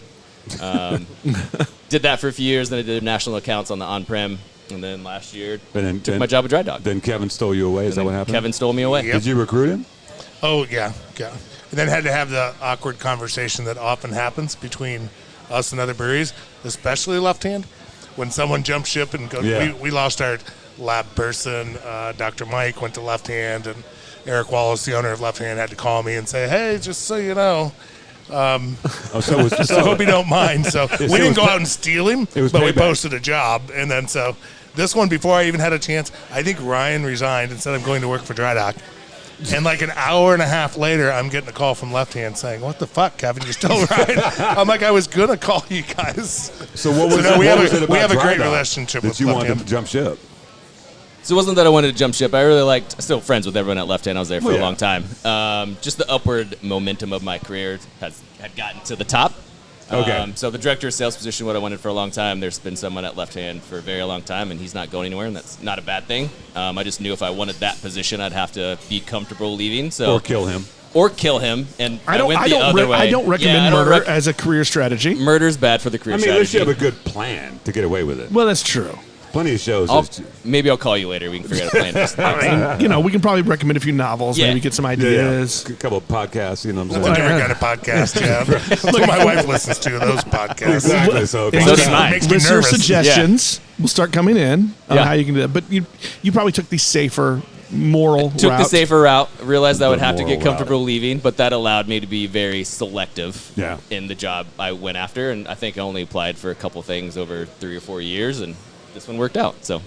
Did that for a few years, then I did national accounts on the on-prem, and then last year took my job at Dry Dock. Then Kevin stole you away. Is that what happened? Kevin stole me away. Yep. Did you recruit him? Oh, yeah. And then had to have the awkward conversation that often happens between us and other breweries, especially Left Hand, when someone jumps ship and goes. Yeah. We lost our lab person. Dr. Mike went to Left Hand, and Eric Wallace, the owner of Left Hand, had to call me and say, hey, just so you know, So it was, So I hope you don't mind. So we didn't go out and steal him, It was but we payback. posted a job. And then so this one, before I even had a chance, I think Ryan resigned and said I'm going to work for Dry Dock. And like an hour and a half later, I'm getting a call from Left Hand saying, "What the fuck, Kevin? You're still riding?" I'm like, I was going to call you guys. So what was So no, it? we what have was a- it about we have a Dry great Dock relationship that with you Left wanted Hand. to jump ship? So it wasn't that I wanted to jump ship. I really liked, still friends with everyone at Left Hand. I was there for Well, a yeah. long time. Just the upward momentum of my career had gotten to the top. Okay. So the director of sales position, what I wanted for a long time, there's been someone at Left Hand for a very long time, and he's not going anywhere, and that's not a bad thing. I just knew if I wanted that position, I'd have to be comfortable leaving. So Or kill him? and I went the other way. I don't recommend Yeah, I don't murder as a career strategy. Murder's bad for the career I mean, at least strategy. you have a good plan to get away with it. Well, that's true. Plenty of shows. Maybe I'll call you later. We can figure out a plan. I mean, we can probably recommend a few novels, Yeah. maybe get some ideas. A couple of podcasts, you know what I'm That's a saying? different kind of podcast, yeah. That's what my wife listens to, those podcasts. Exactly. So, It So makes- does mine. Makes me listener nervous. suggestions will start coming in on Yeah. how you can do that. But you probably took the safer, moral Took route. the safer route. Realized I would The have to get moral comfortable leaving, but that allowed me to be very selective Yeah. in the job I went after. And I think I only applied for a couple things over 3 or 4 years, and this one worked out. So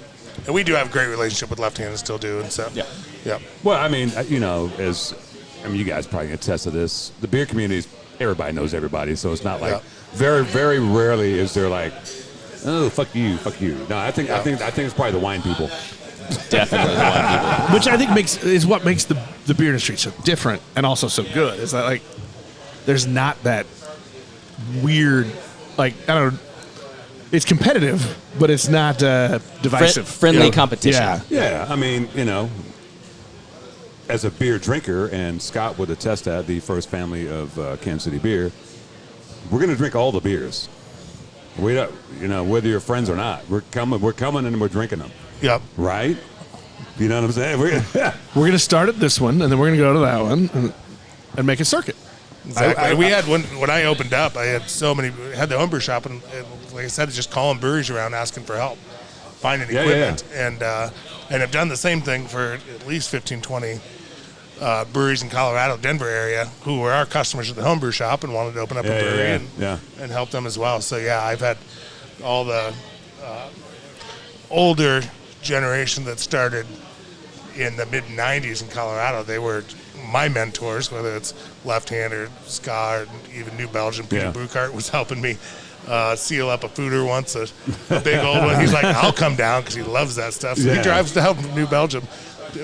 And we do have a great relationship with Left Hand and still do. And so, yeah. yeah. well, I mean, you guys probably can attest to this. The beer community, everybody knows everybody, so it's not like Yeah. very, very rarely is there like, oh, fuck you. No, I think it's probably the wine people. Definitely the one people. Which I think is what makes the beer industry so different and also so good. Is that like there's not that weird, like I don't know. It's competitive, but it's not divisive. Friendly Yeah. competition. Yeah. Yeah, I mean, as a beer drinker, and Scott would attest that, the first family of Kansas City beer, we're going to drink all the beers. We don't, whether you're friends or not, we're coming and we're drinking them, Yep. right? You know what I'm saying? We're going to start at this one, and then we're going to go to that one and make a circuit. Exactly. We had when I opened up, I had had the homebrew shop, and like I said, just calling breweries around asking for help, finding Yeah, equipment, and I've done the same thing for at least 15, 20 breweries in Colorado, Denver area, who were our customers at the homebrew shop and wanted to open up a brewery and help them as well. So yeah, I've had all the older generation that started in the mid 90s in Colorado. They were my mentors, whether it's Left Hand or Ska or even New Belgium. Peter Brukart was helping me seal up a fooder once, a big old one. He's like, I'll come down because he loves that stuff. So he drives down from New Belgium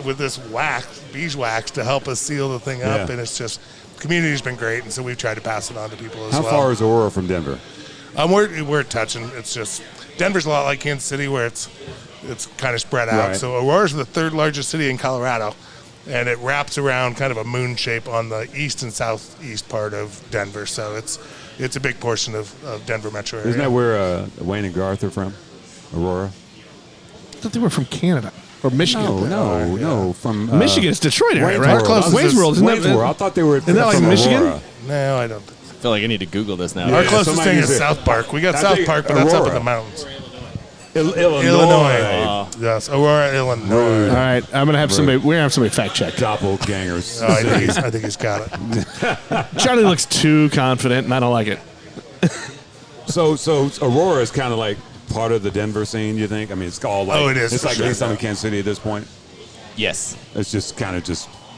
with this beeswax to help us seal the thing up. And it's just, community's been great. And so we've tried to pass it on to people as well. How far is Aurora from Denver? We're touching. It's just, Denver's a lot like Kansas City where it's kind of spread out. Right. So Aurora's the third largest city in Colorado, and it wraps around kind of a moon shape on the east and southeast part of Denver. So it's a big portion of Denver metro area. Isn't that where Wayne and Garth are from? Aurora? I thought they were from Canada or Michigan. No, from Michigan is Detroit area, Wayne's right? World. Close Wayne's World. Isn't Wayne's that, World. I thought they were Isn't that like from Michigan? Aurora. No, I don't. I feel like I need to Google this now. Yeah. Our closest somebody thing is said- South Park. We got I South think Park, but that's up in Aurora. the mountains. Illinois. Illinois. Yes, Aurora, Illinois. All right, I'm gonna have somebody. We're gonna have somebody fact check. Doppelgangers. Oh, I think he's got it. Charlie looks too confident, and I don't like it. So Aurora is kind of like part of the Denver scene, you think? I mean, it's all like, Oh, it is, it's for like sure. East and Kansas City at this point. Yes. It's just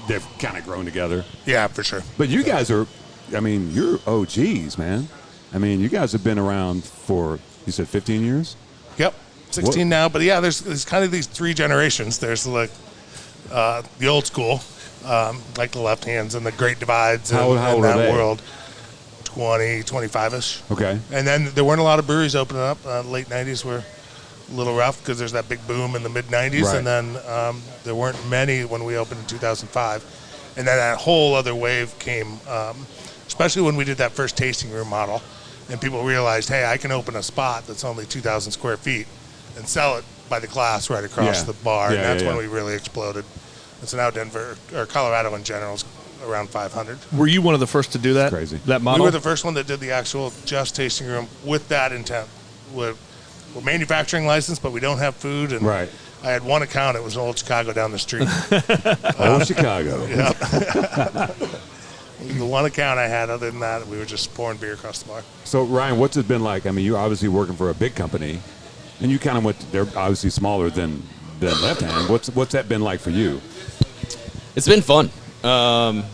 they've kind of grown together. Yeah, for sure. But you guys are, you're OGs, man. I mean, you guys have been around for, you said 15 years? Yep, 16 now. But yeah, there's kind of these three generations. There's like the old school, like the Left Hands and the Great Divides How and old are that they? world. 20, 25-ish. Okay. And then there weren't a lot of breweries opening up. Late 90s were a little rough because there's that big boom in the mid 90s. Right. And then there weren't many when we opened in 2005. And then that whole other wave came, especially when we did that first tasting room model. And people realized, hey, I can open a spot that's only 2,000 square feet and sell it by the glass right across the bar. Yeah, and that's yeah, when yeah. we really exploded. And so now Denver, or Colorado in general, is around 500. Were you one of the first to do that? crazy. That model. We were the first one that did the actual just tasting room with that intent. We're manufacturing license, but we don't have food. And Right. I had one account. It was Old Chicago down the street. Old Chicago. The one account I had. Other than that, we were just pouring beer across the bar. So Ryan, what's it been like? I mean, you're obviously working for a big company, and you kind of went. They're obviously smaller than Left Hand. What's that been like for you? It's been fun. The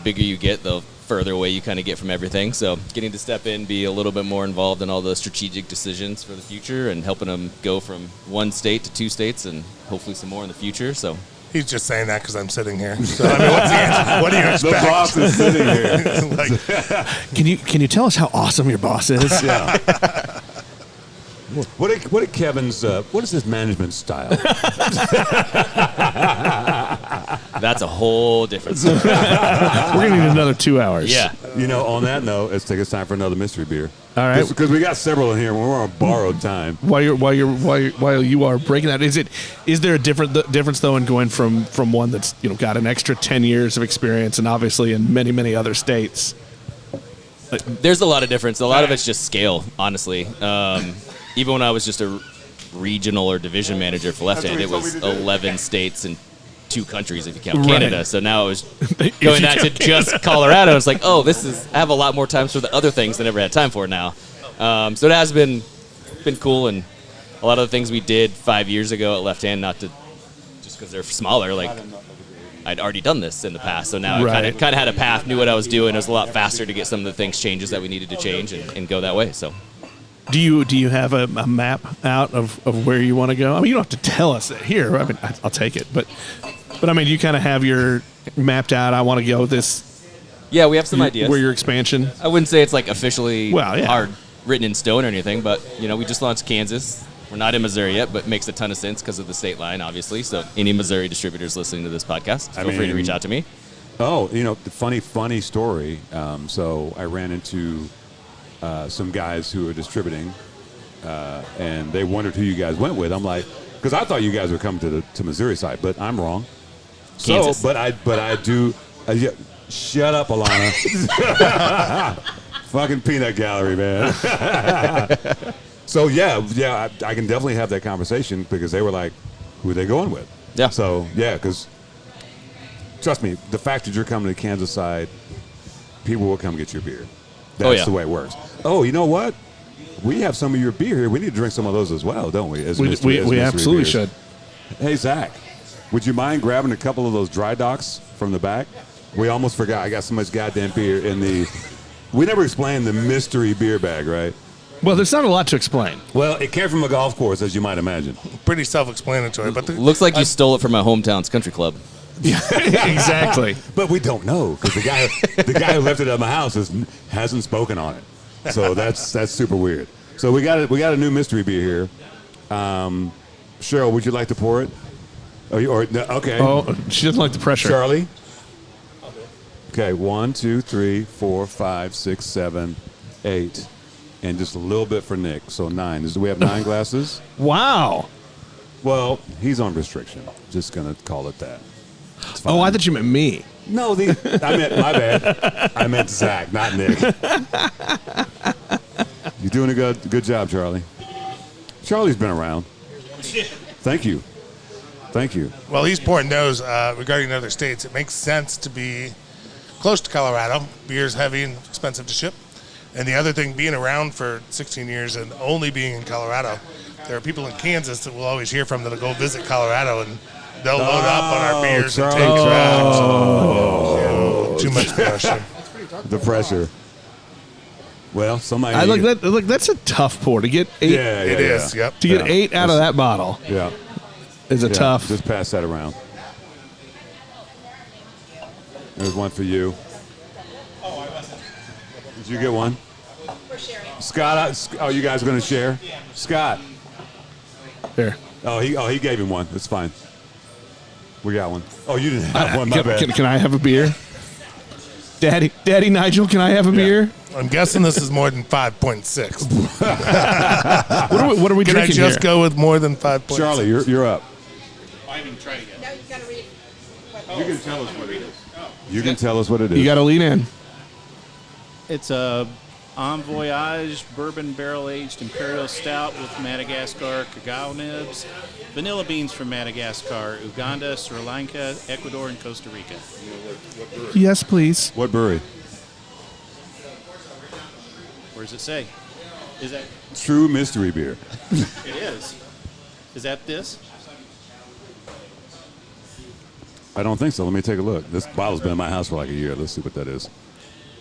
bigger you get, the further away you kind of get from everything. So getting to step in, be a little bit more involved in all the strategic decisions for the future and helping them go from one state to 2 states and hopefully some more in the future. So He's just saying that because I'm sitting here. So, I mean, what's the answer? What do you expect? The boss is sitting here. Can you tell us how awesome your boss is? Yeah. What are Kevin's? What is his management style? that's a whole different story. We're gonna need another 2 hours. Yeah. On that note, let's take us time for another mystery beer. All right. Because we got several in here. We're on borrowed time. While you are breaking that, is there a difference though in going from one that's got an extra 10 years of experience and obviously in many other states? There's a lot of difference. A lot of it's just scale, honestly. Even when I was just a regional or division manager for Left Hand, it was 11 states and 2 countries if you count Canada. Right. So now it was going that to just Colorado. It's like, I have a lot more times for the other things than I ever had time for now. So it has been cool, and a lot of the things we did 5 years ago at Left Hand, not to just because they're smaller, like I'd already done this in the past. So now I kind of had a path, knew what I was doing. It was a lot faster to get some of the changes that we needed to change and go that way. So. Do you have a map out of where you want to go? I mean, you don't have to tell us it here. I mean, I'll take it, but I mean, you kind of have your mapped out. I want to go this. Yeah, we have some ideas. Where your expansion? I wouldn't say it's like officially yeah. hard written in stone or anything, but we just launched Kansas. We're not in Missouri yet, but it makes a ton of sense because of the state line, obviously. So any Missouri distributors listening to this podcast, feel free to reach out to me. Oh, the funny story. So I ran into some guys who are distributing, and they wondered who you guys went with. I'm like, because I thought you guys were coming to Missouri side, but I'm wrong. Kansas. So, but I do. Shut up, Alana. Fucking peanut gallery, man. So I can definitely have that conversation because they were like, who are they going with? Yeah. So because trust me, the fact that you're coming to Kansas side, people will come get your beer. That's the way it works. Oh, you know what? We have some of your beer here. We need to drink some of those as well, don't we? We absolutely should. Hey, Zach, would you mind grabbing a couple of those Dry Docks from the back? We almost forgot. I got so much goddamn beer in the... We never explained the mystery beer bag, right? Well, there's not a lot to explain. Well, it came from a golf course, as you might imagine. Pretty self-explanatory. But Looks like you stole it from my hometown's country club. Yeah, exactly. But we don't know because the guy who left it at my house hasn't spoken on it. So that's super weird. So we got a new mystery beer here. Cheryl, would you like to pour it? Okay. Oh, she doesn't like the pressure. Charlie. Okay, 1, 2, 3, 4, 5, 6, 7, 8, and just a little bit for Nick. So 9. Do we have 9 glasses? Wow. Well, he's on restriction. Just gonna call it that. Oh, I thought you meant me. No, I meant my bad. I meant Zach, not Nick. You're doing a good job, Charlie. Charlie's been around. Thank you. Well, he's pouring those regarding other states. It makes sense to be close to Colorado. Beer's heavy and expensive to ship. And the other thing, being around for 16 years and only being in Colorado, there are people in Kansas that we'll always hear from that'll go visit Colorado and they'll load up on our beers and take drafts. Too much pressure. The pressure. Well, somebody. I look that. Look, that's a tough pour to get 8. Yeah, It is. Yep. To get 8 out of that bottle is a tough. Just pass that around. There's one for you. Did you get one? For sharing. Scott, you guys are going to share? Yeah. Scott. There. Oh, he gave him one. That's fine. We got one. Oh, you didn't have one. My bad. Can I have a beer? Daddy Nigel, can I have a beer? I'm guessing this is more than 5.6. What are we Can I drinking just here? go with more than 5.6? Charlie, you're up. I haven't even tried it yet. No, you gotta read. You can tell us what it is. You can tell us what it is. You got to lean in. It's a Voyage bourbon barrel-aged imperial stout with Madagascar cacao nibs. Vanilla beans from Madagascar, Uganda, Sri Lanka, Ecuador, and Costa Rica. Yes, please. What brewery? Where does it say? Is that? True mystery beer. It is. Is that this? I don't think so. Let me take a look. This bottle's been in my house for like a year. Let's see what that is.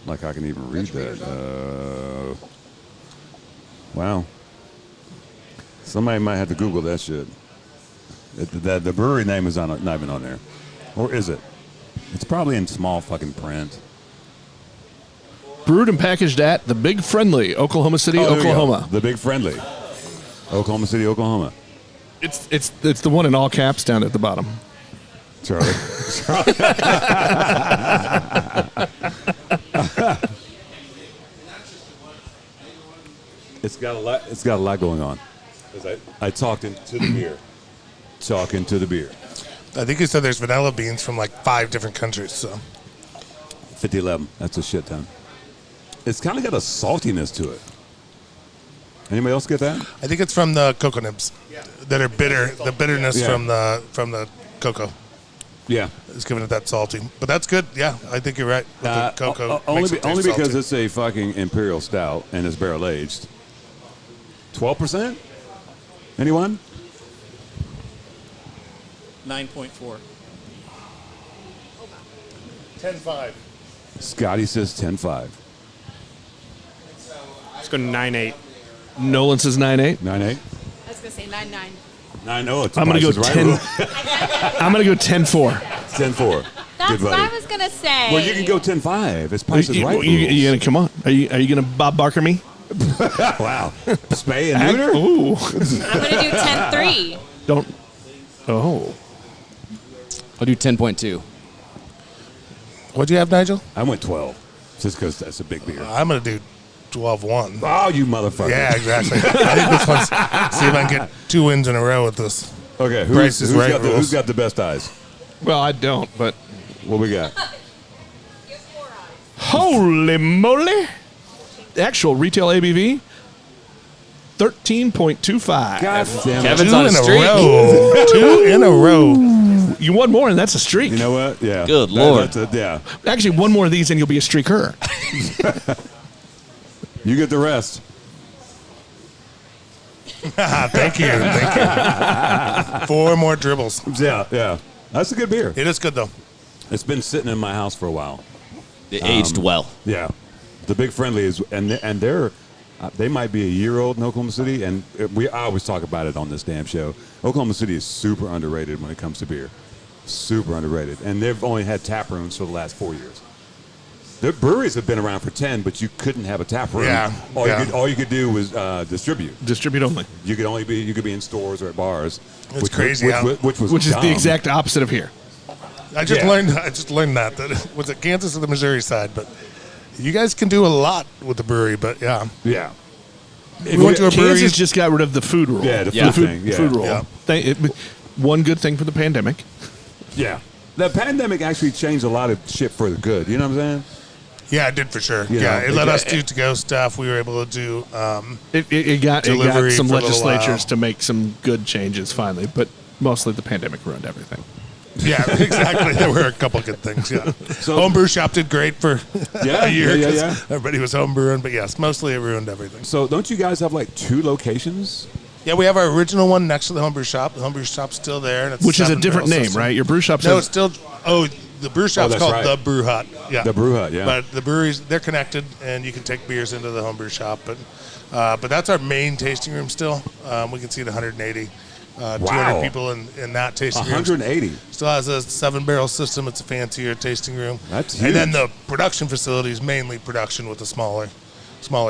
Like I can even read that. Wow. Somebody might have to Google that shit. The brewery name is not even on there. Or is it? It's probably in small fucking print. Brewed and packaged at the Big Friendly, Oklahoma City, Oh, there you go. Oklahoma. The Big Friendly. Oklahoma City, Oklahoma. It's the one in all caps down at the bottom. Charlie. It's got a lot going on. 'Cause I talked into the beer. Talking to the beer. I think you said there's vanilla beans from like 5 different countries. So 5011. That's a shit ton. It's kind of got a saltiness to it. Anybody else get that? I think it's from the cocoa nibs that are bitter. The bitterness Yeah. from the cocoa Yeah. is giving it that salty. But that's good. Yeah, I think you're right. With the cocoa only makes it taste only because salty. it's a fucking imperial stout and it's barrel aged. 12%? Anyone? 9.4. 10.5. Scotty says 10.5. Let's go 9.8. Nolan says 9.8. 9.8. I was going to say 9.9. 9.0. It's I'm gonna go Price is 10. Right. I'm gonna go 10.4. 10.4. That's Good what buddy. I was gonna say. Well, you can go 10.5. It's Price is Right. You gonna come on? Are you gonna Bob Barker me? Wow. Spay and neuter? Ooh. I'm gonna do 10.3. Don't. Oh. I'll do 10.2. What'd you have, Nigel? I went 12. Just because that's a big beer. I'm going to do 12-1. Oh, you motherfucker. Yeah, exactly. I think this one's, see if I can get 2 wins in a row with this. Okay, Price is Right who's rules. got the best eyes? Well, I don't. But What we got? holy moly! The actual retail ABV. 13.25. God damn it. Kevin's 2 on a in a streak. row. 2 in a row. You want more, and that's a streak. You know what? Yeah. Good Lord. Yeah. Actually, one more of these, and you'll be a streaker. You get the rest. Thank you. Thank you. 4 more dribbles. Yeah, yeah. That's a good beer. It is good, though. It's been sitting in my house for a while. It aged well. Yeah. The Big Friendly is, and they're, they might be a year old in Oklahoma City, and I always talk about it on this damn show. Oklahoma City is super underrated when it comes to beer. Super underrated. And they've only had tap rooms for the last 4 years. The breweries have been around for 10, but you couldn't have a tap room. Yeah, All you could do was distribute. Distribute only. You could be in stores or at bars. It's crazy how- which was Which is dumb. the exact opposite of here. I just Yeah. learned that it was at Kansas or the Missouri side, but you guys can do a lot with the brewery, but yeah. Yeah. We went to a brewery. Kansas just got rid of the food rule. Yeah, the Yeah. food thing. Yeah. Food rule. Yeah. One good thing for the pandemic. Yeah. The pandemic actually changed a lot of shit for the good. You know what I'm saying? Yeah, it did for sure. You Yeah, know, it let it- us do to-go stuff. We were able to do It got Delivery some for a little legislatures while. to make some good changes finally, but mostly the pandemic ruined everything. yeah, exactly. There were a couple good things, yeah. Homebrew shop did great for Yeah, a year yeah, 'cause yeah. everybody was homebrewing, but yes, mostly it ruined everything. So don't you guys have like 2 locations? Yeah, we have our original one next to the homebrew shop. The homebrew shop's still there. And it's Which is a 7 different barrel name, system. right? Your brew shop No, says it's still, the brew shop's that's called right. The Brew Hut. Yeah. The Brew Hut, yeah. But the breweries, they're connected, and you can take beers into the homebrew shop. But that's our main tasting room still. We can seat 180. 200 people in that tasting room. 180. Still has a 7-barrel system. It's a fancier tasting room. That's And then huge. the production facility is mainly production with a smaller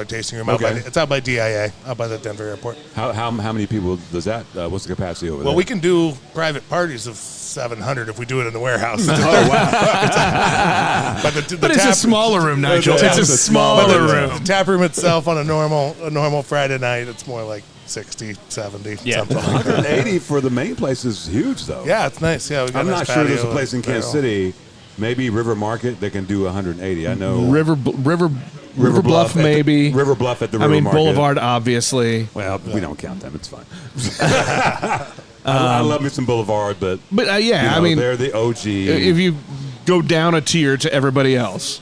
tasting room. Okay. It's out by DIA, out by the Denver airport. How many people does that? What's the capacity over there? Well, we can do private parties of 700 if we do it in the warehouse. Oh wow! but the But it's a smaller room, Nigel. Yeah, It's a it's a smaller smaller room. The tap room itself on a normal Friday night, it's more like 60, 70, something like that. 180 for the main place is huge, though. Yeah, it's nice. Yeah, we got I'm a not nice sure there's a patio place in and Kansas barrel. City, maybe River Market, that can do 180. I know. River River Bluff, maybe. River Bluff at the I River mean, Market. Boulevard, obviously. Well, we don't count them. It's fine. I love me some Boulevard, but But you know, I mean, they're the OG. if you go down a tier to everybody else,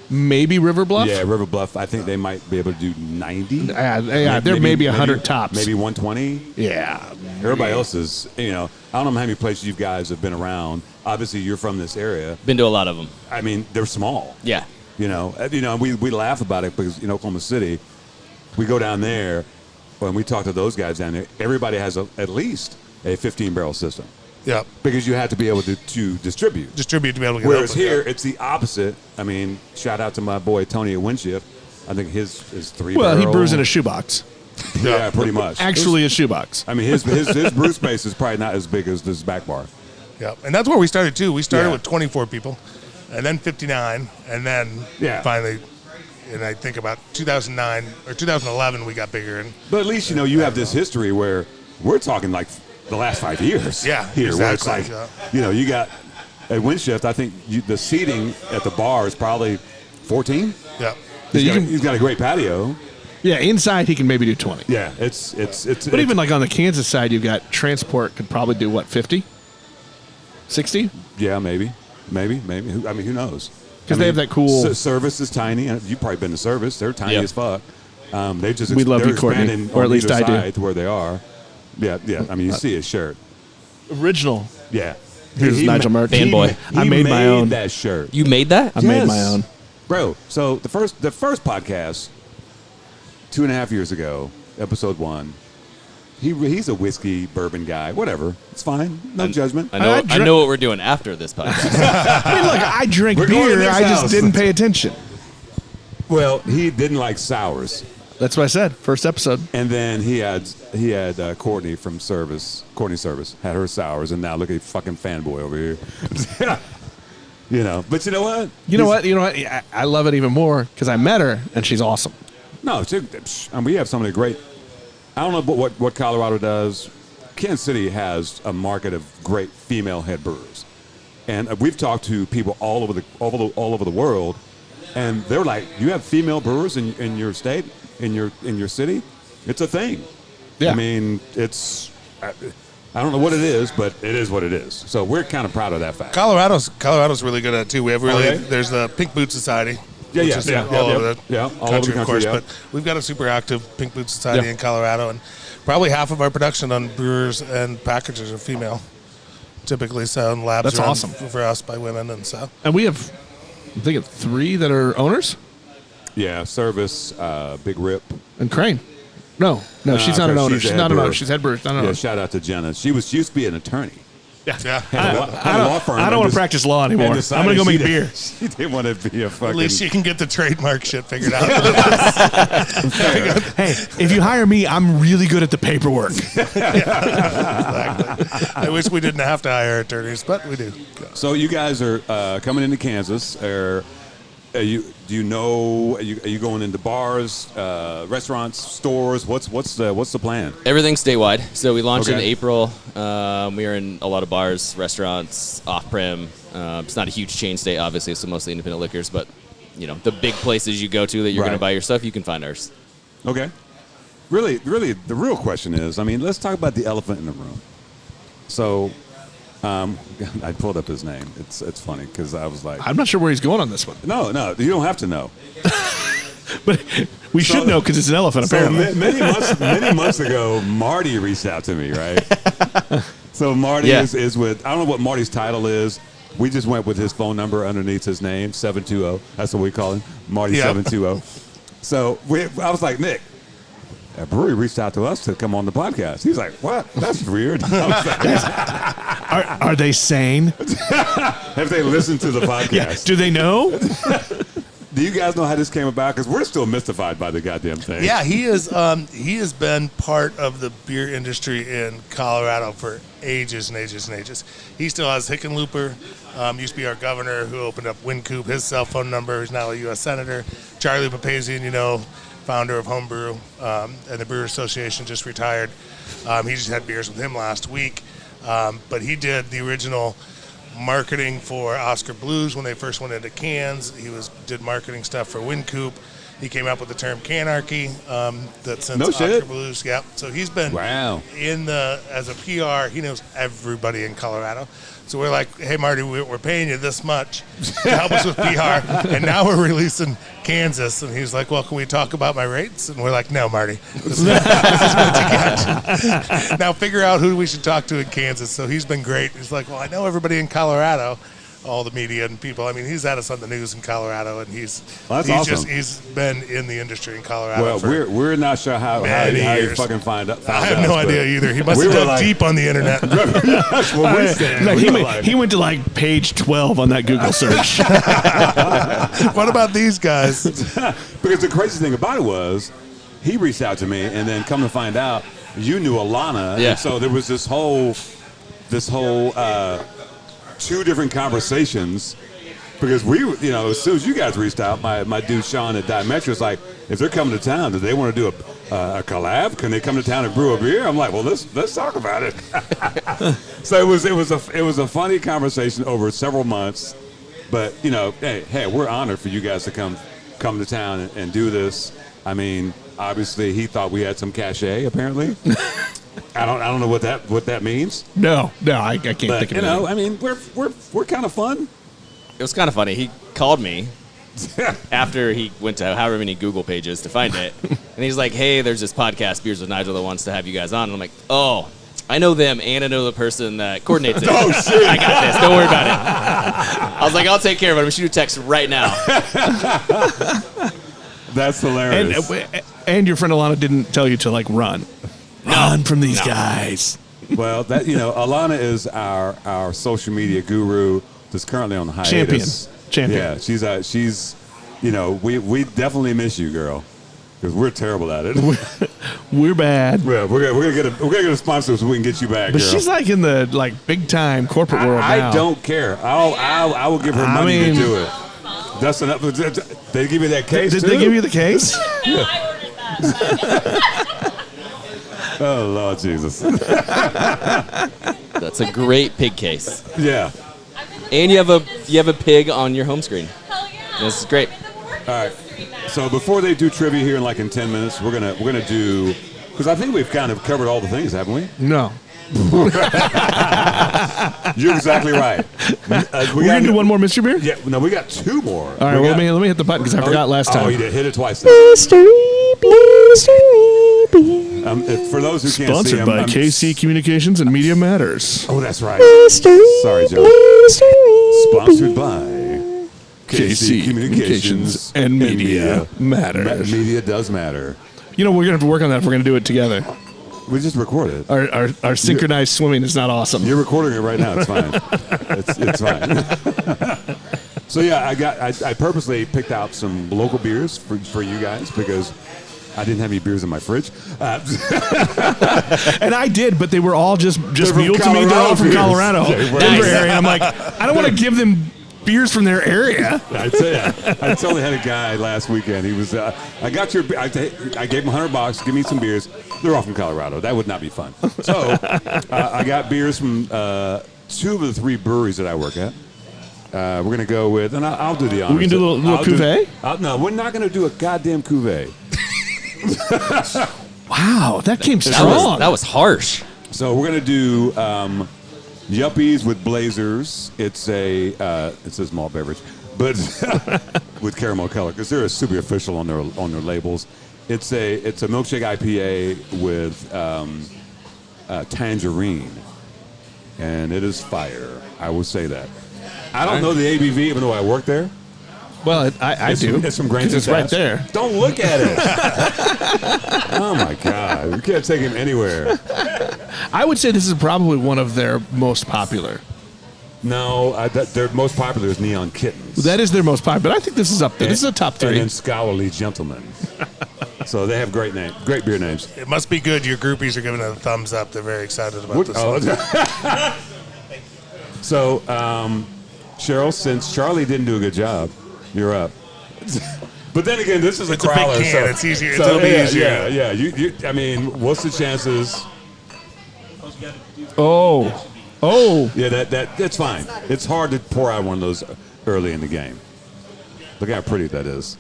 maybe River Bluff. Yeah, River Bluff. I think they might be able to do 90. Yeah, they're maybe 100 tops. Maybe 120. Yeah. Everybody else is, I don't know how many places you guys have been around. Obviously, you're from this area. Been to a lot of them. I mean, they're small. Yeah. We laugh about it because in Oklahoma City, we go down there when we talk to those guys down there. Everybody has at least a 15-barrel system Yeah. because you have to be able to distribute. Distribute to be able to get Whereas open, here, yeah. it's the opposite. I mean, shout out to my boy Tony at Windshift. I think his is 3 Well, barrel. he brews in a shoebox. Yeah, pretty much. Actually, a shoebox. I mean, his brew space is probably not as big as this back bar. Yeah, and that's where we started too. We started Yeah. with 24 people, and then 59, and then finally, and I think about 2009 or 2011 we got bigger. And But at least you have this history where we're talking like the last 5 years. Yeah, here where it's exactly, like you got at Windshift. I think the seating at the bar is probably 14. yeah, He's got a great patio. Yeah, inside he can maybe do 20. Yeah, it's. But even like on the Kansas side, you've got Transport could probably do what, 50? 60? Yeah, maybe. I mean, who knows? Because they have that cool. Service is tiny. You've probably been to Service. They're tiny Yep. as fuck. They just We love they're you, Courtney, expanding or at on least either I do. side to where they are. Yeah. I mean, you see his shirt. Original. Yeah. Here's Nigel merch. Fanboy. I made my own. that shirt. You made that? I made my own. Bro, so the first podcast 2.5 years ago, episode 1, he's a whiskey bourbon guy. Whatever. It's fine. No judgment. I know what we're doing after this podcast. I mean, look, I drink We're going to beer. Nick's I just house. didn't pay attention. Well, he didn't like sours. That's what I said. First episode. And then he had Courtney from Service. Courtney Service had her sours, and now look at fucking fanboy over here. But you know what? You know what? I love it even more because I met her and she's awesome. No, we have some of the great. I don't know what Colorado does. Kansas City has a market of great female head brewers, and we've talked to people all over the world, and they're like, "You have female brewers in your state, in your city? It's a thing." Yeah. I mean, it's. I don't know what it is, but it is what it is. So we're kind of proud of that fact. Colorado's really good at it too. We have Okay. There's the Pink Boot Society. Yeah, which yeah, is yeah, all yeah, over yeah. the Yeah, all over country, the of country, course. yeah. But we've got a super active Pink Boot Society Yeah. in Colorado, and probably half of our production on brewers and packagers are female. Typically, so in labs That's run awesome. for us by women, and so And we have, I'm thinking 3 that are owners Yeah, Service, Big Rip. and Crane. No, she's not an owner. She's not an owner. She's head brewer. She's not an Yeah, owner. shout out to Jenna. She used to be an attorney. yeah. Had a law firm I and don't want just- to practice law anymore. and I'm decided going to go she make did- beer. She didn't want to be a fucking. At least you can get the trademark shit figured out. Hey, if you hire me, I'm really good at the paperwork. Exactly. I wish we didn't have to hire attorneys, but we do. So you guys are coming into Kansas. Are you going into bars, restaurants, stores? What's the plan? Everything's statewide. So we launched in Okay. April. We are in a lot of bars, restaurants, off-prem. It's not a huge chain state, obviously, so mostly independent liquors. But, the big places you go to that you're going Right. to buy your stuff, you can find ours. Okay. Really, the real question is, let's talk about the elephant in the room. So, I pulled up his name. It's funny because I was like, I'm not sure where he's going on this one, no, you don't have to know. but we should know because it's an elephant, apparently. So many months ago, Marty reached out to me, right? So Marty Yeah. is with, I don't know what Marty's title is. We just went with his phone number underneath his name, 720. That's what we call him, Marty Yeah. 720. So I was like, Nick, a brewery reached out to us to come on the podcast. He's like, what? That's weird. I was like, Are they sane? have they listened to the podcast? Do they know? Do you guys know how this came about? Because we're still mystified by the goddamn thing. Yeah, he has been part of the beer industry in Colorado for ages and ages and ages. He still has Hickenlooper, used to be our governor who opened up Wynkoop, his cell phone number, who's now a U.S. Senator. Charlie Papazian, founder of Homebrew and the Brewer Association, just retired. He just had beers with him last week. But he did the original marketing for Oscar Blues when they first went into cans. He did marketing stuff for Wynkoop. He came up with the term canarchy. That since No shit. Oscar Blues, yeah. So he's been Wow. as a PR. He knows everybody in Colorado. So we're like, hey Marty, we're paying you this much to help us with PR, and now we're releasing Kansas. And he's like, well, can we talk about my rates? And we're like, no, Marty, this is what you get. Now figure out who we should talk to in Kansas. So he's been great. He's like, well, I know everybody in Colorado, all the media and people. I mean, he's had us on the news in Colorado, and he's awesome. He's been in the industry in Colorado. Well, for we're not sure how you years. fucking found out. I have no idea either. He must we have were dug like- deep on the internet. That's what we said. Like, We were like- he went to like page 12 on that Google search. What about these guys? Because the crazy thing about it was, he reached out to me, and then come to find out, you knew Alana. Yeah. And so there was this whole 2 different conversations. Because we, as soon as you guys reached out, my dude Sean at Diametric was like, if they're coming to town, do they want to do a collab? Can they come to town and brew a beer? I'm like, well, let's talk about it. So it was a funny conversation over several months. But hey, we're honored for you guys to come to town and do this. I mean, obviously he thought we had some cachet. Apparently, I don't know what that means. No, I can't But think of it. I mean, we're kind of fun. It was kind of funny. He called me after he went to however many Google pages to find it. And he's like, hey, there's this podcast, Beers with Nigel, that wants to have you guys on. And I'm like, oh, I know them, and I know the person that coordinates it. Oh, shit. I got this. Don't worry about it. I was like, I'll take care of it. I'm going to shoot a text right now. That's hilarious. And your friend Alana didn't tell you to like run from these guys. Well, Alana is our social media guru that's currently on hiatus. Champion. Yeah, she's we definitely miss you, girl, because we're terrible at it. We're bad. Yeah, we're gonna get a sponsor so we can get you back, But girl. she's like in the big time corporate world now. I don't care. I will give her money to do it. That's enough. They give you that case Did too? they give you the case? No, I ordered that. Oh Lord Jesus. That's a great pig case. Yeah. And you have a pig on your home screen. Hell yeah. This is great. All right. So before they do trivia here in 10 minutes, we're gonna do, because I think we've kind of covered all the things, haven't we? No. You're exactly right. We're going to do one more mystery beer? Yeah, no, we got 2 more. All right, well, let me hit the button because I forgot last time. Oh, you did hit it twice. Then. For those who can't see Sponsored by KC Communications and Media Matters. Oh, that's right. Sorry, Joe. Sponsored by KC Communications and Media Matters. Media does matter. We're going to have to work on that if we're going to do it together. We just recorded. Our synchronized swimming is not awesome. You're recording it right now. It's fine. it's fine. So yeah, I purposely picked out some local beers for you guys because I didn't have any beers in my fridge. And I did, but they were all just from mule to me. They're all from Colorado Colorado, beers. Yeah, Denver nice. area. I'm like, I don't want to give them beers from their area. I totally had a guy last weekend. He was, I gave him $100. Give me some beers. They're all from Colorado. That would not be fun. So I got beers from 2 of the 3 breweries that I work at. We're going to go with, and I'll do the honors. We can do a little cuvee? No, we're not going to do a goddamn cuvee. Wow, that came strong. That was harsh. So we're going to do Yuppies with Blazers. It's a malt beverage, but with caramel color because they're super official on their labels. It's a milkshake IPA with tangerine, and it is fire. I will say that. I don't know the ABV, even though I work there. Well, I do. It's from Grains. It's right there. Don't look at it. Oh my God! You can't take him anywhere. I would say this is probably one of their most popular. No, their most popular is Neon Kittens. That is their most popular. I think this is up there. This is a top 3. And then Scholarly Gentlemen. So they have great beer names. It must be good. Your groupies are giving it a thumbs up. They're very excited about this one. So, Cheryl, since Charlie didn't do a good job, you're up. But then again, this is It's a a big crowler. can. So, It's easier. It'll be easier. Yeah. You, I mean, what's the chances? Oh. Yeah, that's fine. It's hard to pour out one of those early in the game. Look how pretty that is.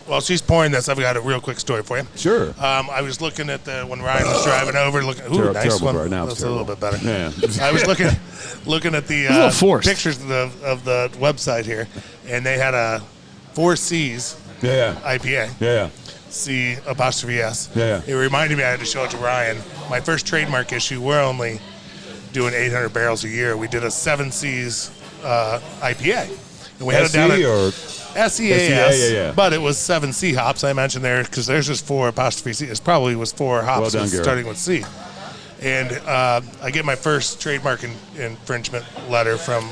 While she's pouring this, I've got a real quick story for you. Sure. I was looking at when Ryan was driving over, looking. Ooh, nice terrible one. right now. That's a little bit better. Yeah. I was looking at the little forced. pictures of the website here, and they had a 4 C's Yeah. IPA. Yeah. C''S. Yeah. It reminded me I had to show it to Ryan. My first trademark issue, we're only doing 800 barrels a year. We did a 7 C's IPA. And we had it down at or SEAS, yeah. but it was 7 C hops, I mentioned there, because there's just 4 apostrophe C. It probably was 4 hops Well done, Garrett. starting with C. And I get my first trademark infringement letter from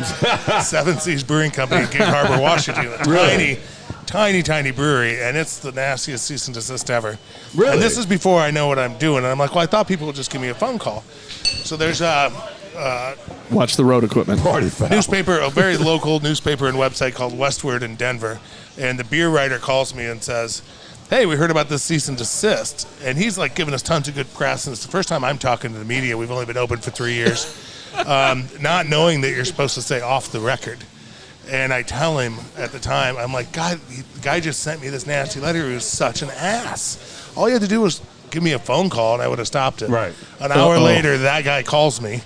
7 C's Brewing Company in Gig Harbor, Washington. A tiny brewery, and it's the nastiest cease and desist ever. Really? And this is before I know what I'm doing. And I'm like, well, I thought people would just give me a phone call. So there's Watch the road equipment. Party foul. newspaper, a very local newspaper and website called Westward in Denver, and the beer writer calls me and says, hey, we heard about this cease and desist, and he's like giving us tons of good press, and it's the first time I'm talking to the media. We've only been open for 3 years, not knowing that you're supposed to say off the record. And I tell him at the time, I'm like, God, the guy just sent me this nasty letter. He was such an ass. All you had to do was give me a phone call, and I would have stopped it. Right. An hour later, that guy calls me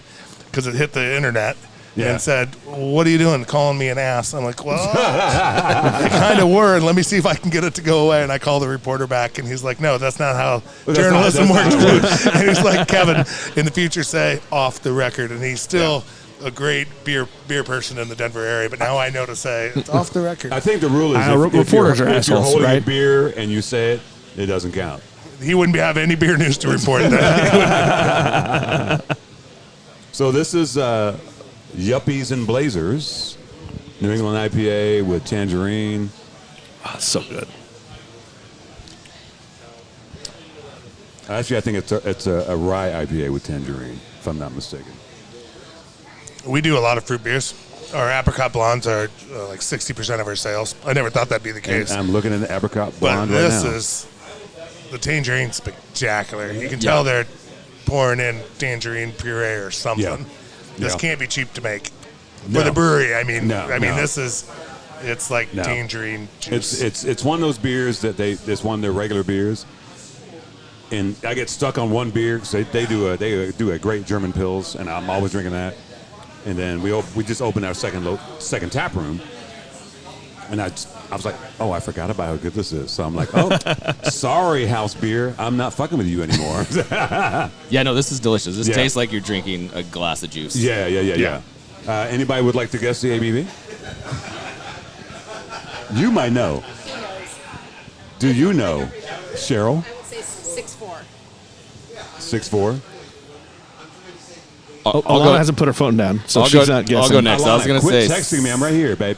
because it hit the internet and said, what are you doing, calling me an ass? I'm like, well, I kind of were, and let me see if I can get it to go away. And I call the reporter back, and he's like, no, that's not how journalism works. And he's like, Kevin, in the future, say off the record. And he's still a great beer person in the Denver area, but now I know to say it's off the record. I think the rule is reporters are if you're assholes, holding right? a beer and you say it, it doesn't count. He wouldn't have any beer news to report. So this is Yuppies and Blazers, New England IPA with tangerine. Oh, it's so good. Actually, I think it's a rye IPA with tangerine, if I'm not mistaken. We do a lot of fruit beers. Our Apricot Blondes are like 60% of our sales. I never thought that'd be the case. And I'm looking at the Apricot But Blonde right this now. is the tangerine spectacular. You can tell they're pouring in tangerine puree or something. Yeah. This Yeah. can't be cheap to make. No. For the brewery, I mean, No. it's like No. tangerine juice. It's one of those beers that it's one of their regular beers, and I get stuck on one beer because they do a great German Pils, and I'm always drinking that. And then we just opened our second tap room, and I was like, oh, I forgot about how good this is. So I'm like, oh, sorry, house beer, I'm not fucking with you anymore. Yeah, no, this is delicious. This Yeah. tastes like you're drinking a glass of juice. Yeah. Anybody would like to guess the ABV? You might know. Do you know, Cheryl? I would say 6'4". 6'4". Alana hasn't put her phone down, so I'll she's go- not guessing. I'll go next. I was Alana, gonna quit say texting me. I'm right here, babe.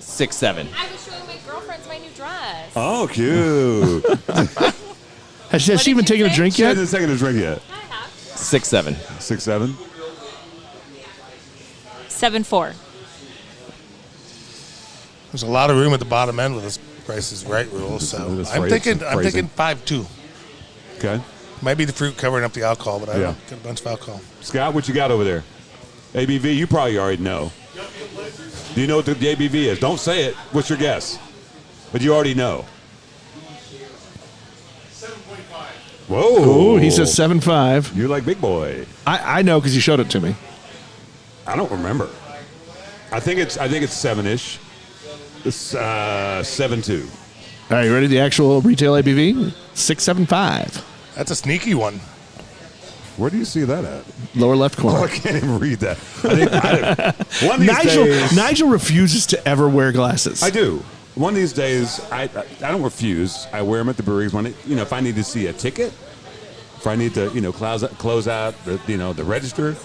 6'7". I was showing my girlfriend's my new dress. Oh, cute. Has What she even did you taken a say? drink She yet? hasn't taken a drink yet. I have. 6'7". 6'7". 7'4". There's a lot of room at the bottom end with this Price is Right rule. So That's I'm phrasing. thinking 5'2". Okay. Might be the fruit covering up the alcohol, but I Yeah. got a bunch of alcohol. Scott, what you got over there? ABV, you probably already know. Do you know what the ABV is? Don't say it. What's your guess? But you already know. 7.5. Whoa. Oh, he says 7.5. You're like big boy. I know because you showed it to me. I don't remember. I think it's 7-ish. It's 7.2. All right, you ready? The actual retail ABV? 6.75. That's a sneaky one. Where do you see that at? Lower left Oh, corner. I can't even read that. One of these days, Nigel refuses to ever wear glasses. I do. One of these days, I don't refuse. I wear them at the breweries when if I need to see a ticket, if I need to close out the register.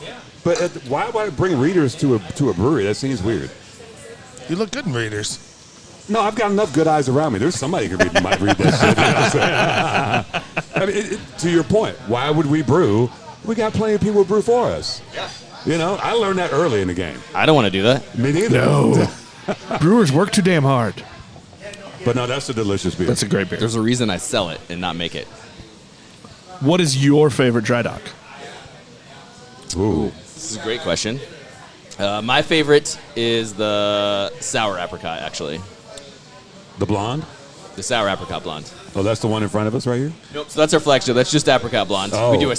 But why would I bring readers to a brewery? That seems weird. You look good in readers. No, I've got enough good eyes around me. There's somebody who might read that shit. I mean, to your point, why would we brew? We got plenty of people who brew for us. Yeah. I learned that early in the game. I don't want to do that. Me neither. No. Brewers work too damn hard. But no, that's a delicious beer. That's a great beer. There's a reason I sell it and not make it. What is your favorite dry dock? Ooh. This is a great question. My favorite is the sour apricot, actually. The blonde? The sour apricot blonde. Oh, that's the one in front of us right here? Nope. So that's our flagship. That's just apricot blonde. Oh. We do a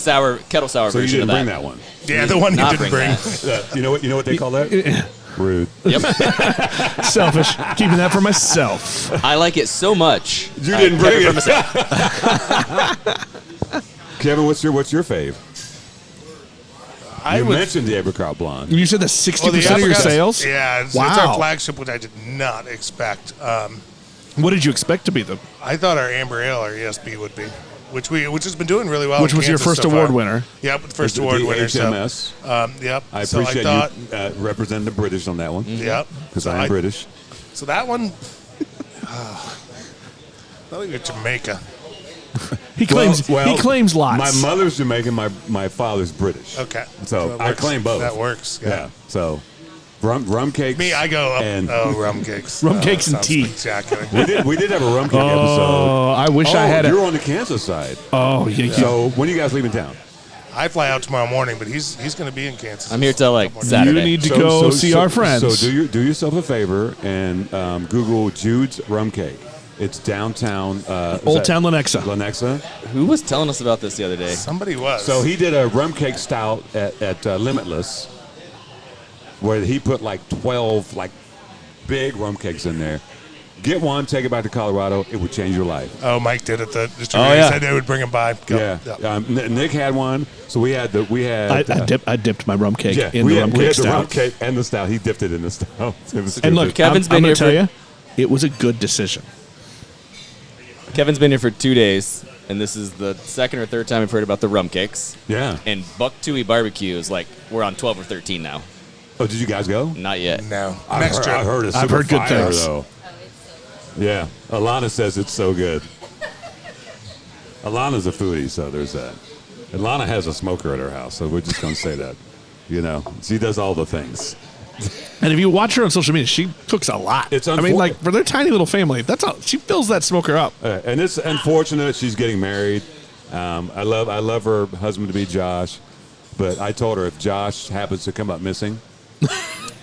kettle sour So you version didn't of bring that. that one. Yeah, the one you Not didn't bring bring. that. You know what they call that? Rude. Yep. Selfish. Keeping that for myself. I like it so much. You I didn't kept bring for it. myself. Kevin, what's your fave? I You would. mentioned the Apricot Blonde. You said that's 60% Well, the of your Apricot- sales? Yeah, it's Wow. our flagship, which I did not expect. What did you expect to be the? I thought our Amber Ale, our ESB, would be, which has been doing really well. Which in was your Kansas first so award far. winner. Yep, first The award winner. HMS. So, yep. I So appreciate thought, you representing the British on that one. Yep. Because So I am British. So that one. I think it's Jamaica. He claims Well, he claims lots. My mother's Jamaican. My father's British. Okay. So it I works. claim both. That works. Yeah. So rum cakes. Me, I go up. And Rum cakes. Rum cakes and sounds tea. Spectacular. we did have a rum cake episode. Oh, I wish I had You're it. on the Kansas side. Oh, yeah. So when are you guys leaving town? I fly out tomorrow morning, but he's going to be in Kansas. I'm here till like You Saturday. need to go see our friends. So do yourself a favor and Google Jude's Rum Cake. It's downtown. Old Town Lenexa. Lenexa. Who was telling us about this the other day? Somebody was. So he did a rum cake stout at Limitless, where he put like 12 like big rum cakes in there. Get one, take it back to Colorado. It would change your life. Oh, Mike did it. The Oh, yeah. said they would bring him by. Go. Yeah. Nick had one, so we had I dipped my rum cake yeah, in we the had, rum we cake had the rum stout. cake and the stout. He dipped it in the stout. It was And look, stupid. Kevin's I'm been gonna here tell for- you, it was a good decision. Kevin's been here for 2 days, and this is the second or third time I've heard about the rum cakes. Yeah. And Buck Tooie Barbecue is like, we're on 12 or 13 now. Oh, did you guys go? Not yet. No. I've Next heard, trip. I've heard it's I've super heard good fire, things. though. Yeah, Alana says it's so good. Alana's a foodie, so there's that. Alana has a smoker at her house, so we're just going to say that. You know, she does all the things. And if you watch her on social media, she cooks a lot. It's I mean, like for their tiny little family, that's all. She fills that smoker up. And it's unfortunate she's getting married. I love her husband to be Josh, but I told her if Josh happens to come up missing.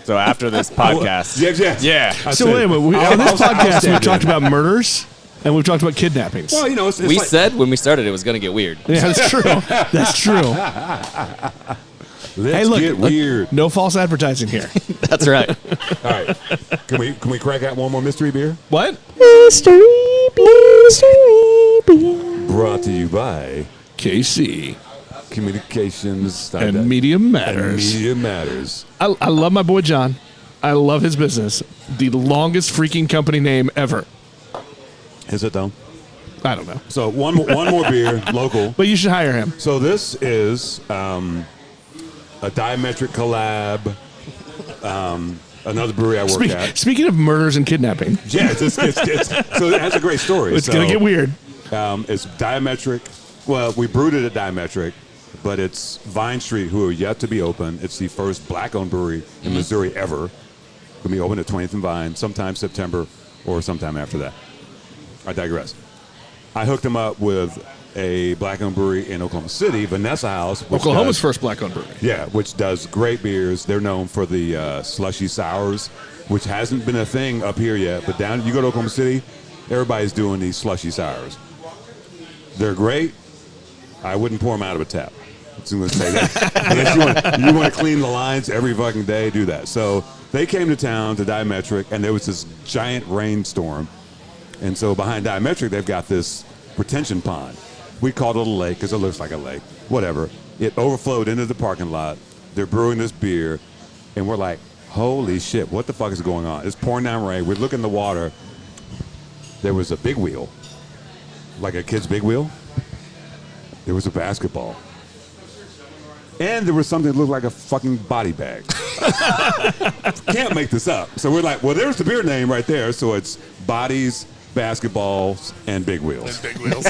So after this podcast. Yeah. I So said, wait a minute. On this podcast, we've talked about murders and we've talked about kidnappings. Well, you know, it's We like, said when we started it was going to get weird. Yeah, that's true. That's true. let's Hey, look, get weird. no false advertising here. That's right. All right, can we crack out one more mystery beer? What? Brought to you by KC Communications and Media and Matters. Media Matters. I love my boy John. I love his business. The longest freaking company name ever. Is it though? I don't know. So one more beer, local. But you should hire him. So this is a Diametric collab. Another brewery I work at. Speaking of murders and kidnapping, Yeah, it's so it has a great story. it's going to get weird. It's Diametric. Well, we brewed it at Diametric, but it's Vine Street, who are yet to be open. It's the first black-owned brewery in Missouri ever. Going to be open at 20th and Vine sometime September or sometime after that. I digress. I hooked them up with a black-owned brewery in Oklahoma City, Vanessa House. which Oklahoma's does- first black-owned brewery. Yeah, which does great beers. They're known for the slushy sours, which hasn't been a thing up here yet. But down, you go to Oklahoma City, everybody's doing these slushy sours. They're great. I wouldn't pour them out of a tap. I'm going to say that. Unless you want to clean the lines every fucking day, do that. So they came to town to Diametric, and there was this giant rainstorm. And so behind Diametric, they've got this retention pond. We called it a lake because it looks like a lake. Whatever. It overflowed into the parking lot. They're brewing this beer, and we're like, holy shit, what the fuck is going on? It's pouring down rain. We look in the water. There was a big wheel, like a kid's big wheel. There was a basketball. And there was something that looked like a fucking body bag. Can't make this up. So we're like, well, there's the beer name right there. So it's bodies, basketballs, and big wheels. Big wheels.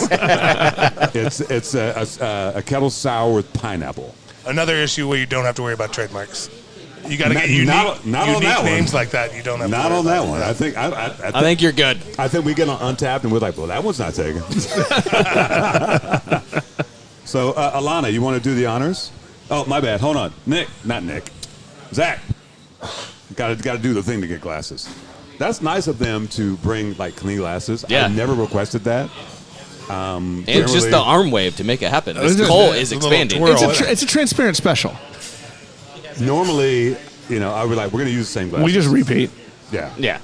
It's a kettle sour with pineapple. Another issue where you don't have to worry about trademarks. You got to get Not unique, on unique that one. names like that. You don't have to Not worry on that about one. it. I think I think you're good. I think we get on Untapped and we're like, well, that one's not taken. So, Alana, you want to do the honors? Oh, my bad. Hold on. Nick, not Nick. Zach. Got to do the thing to get glasses. That's nice of them to bring like clean glasses. Yeah. I never requested that. And just the arm wave to make it happen. This It's hole a is little expanding. twirl. It's a transparent special. Normally, I would like, we're going to use the same glasses. We just repeat. Yeah. Yeah.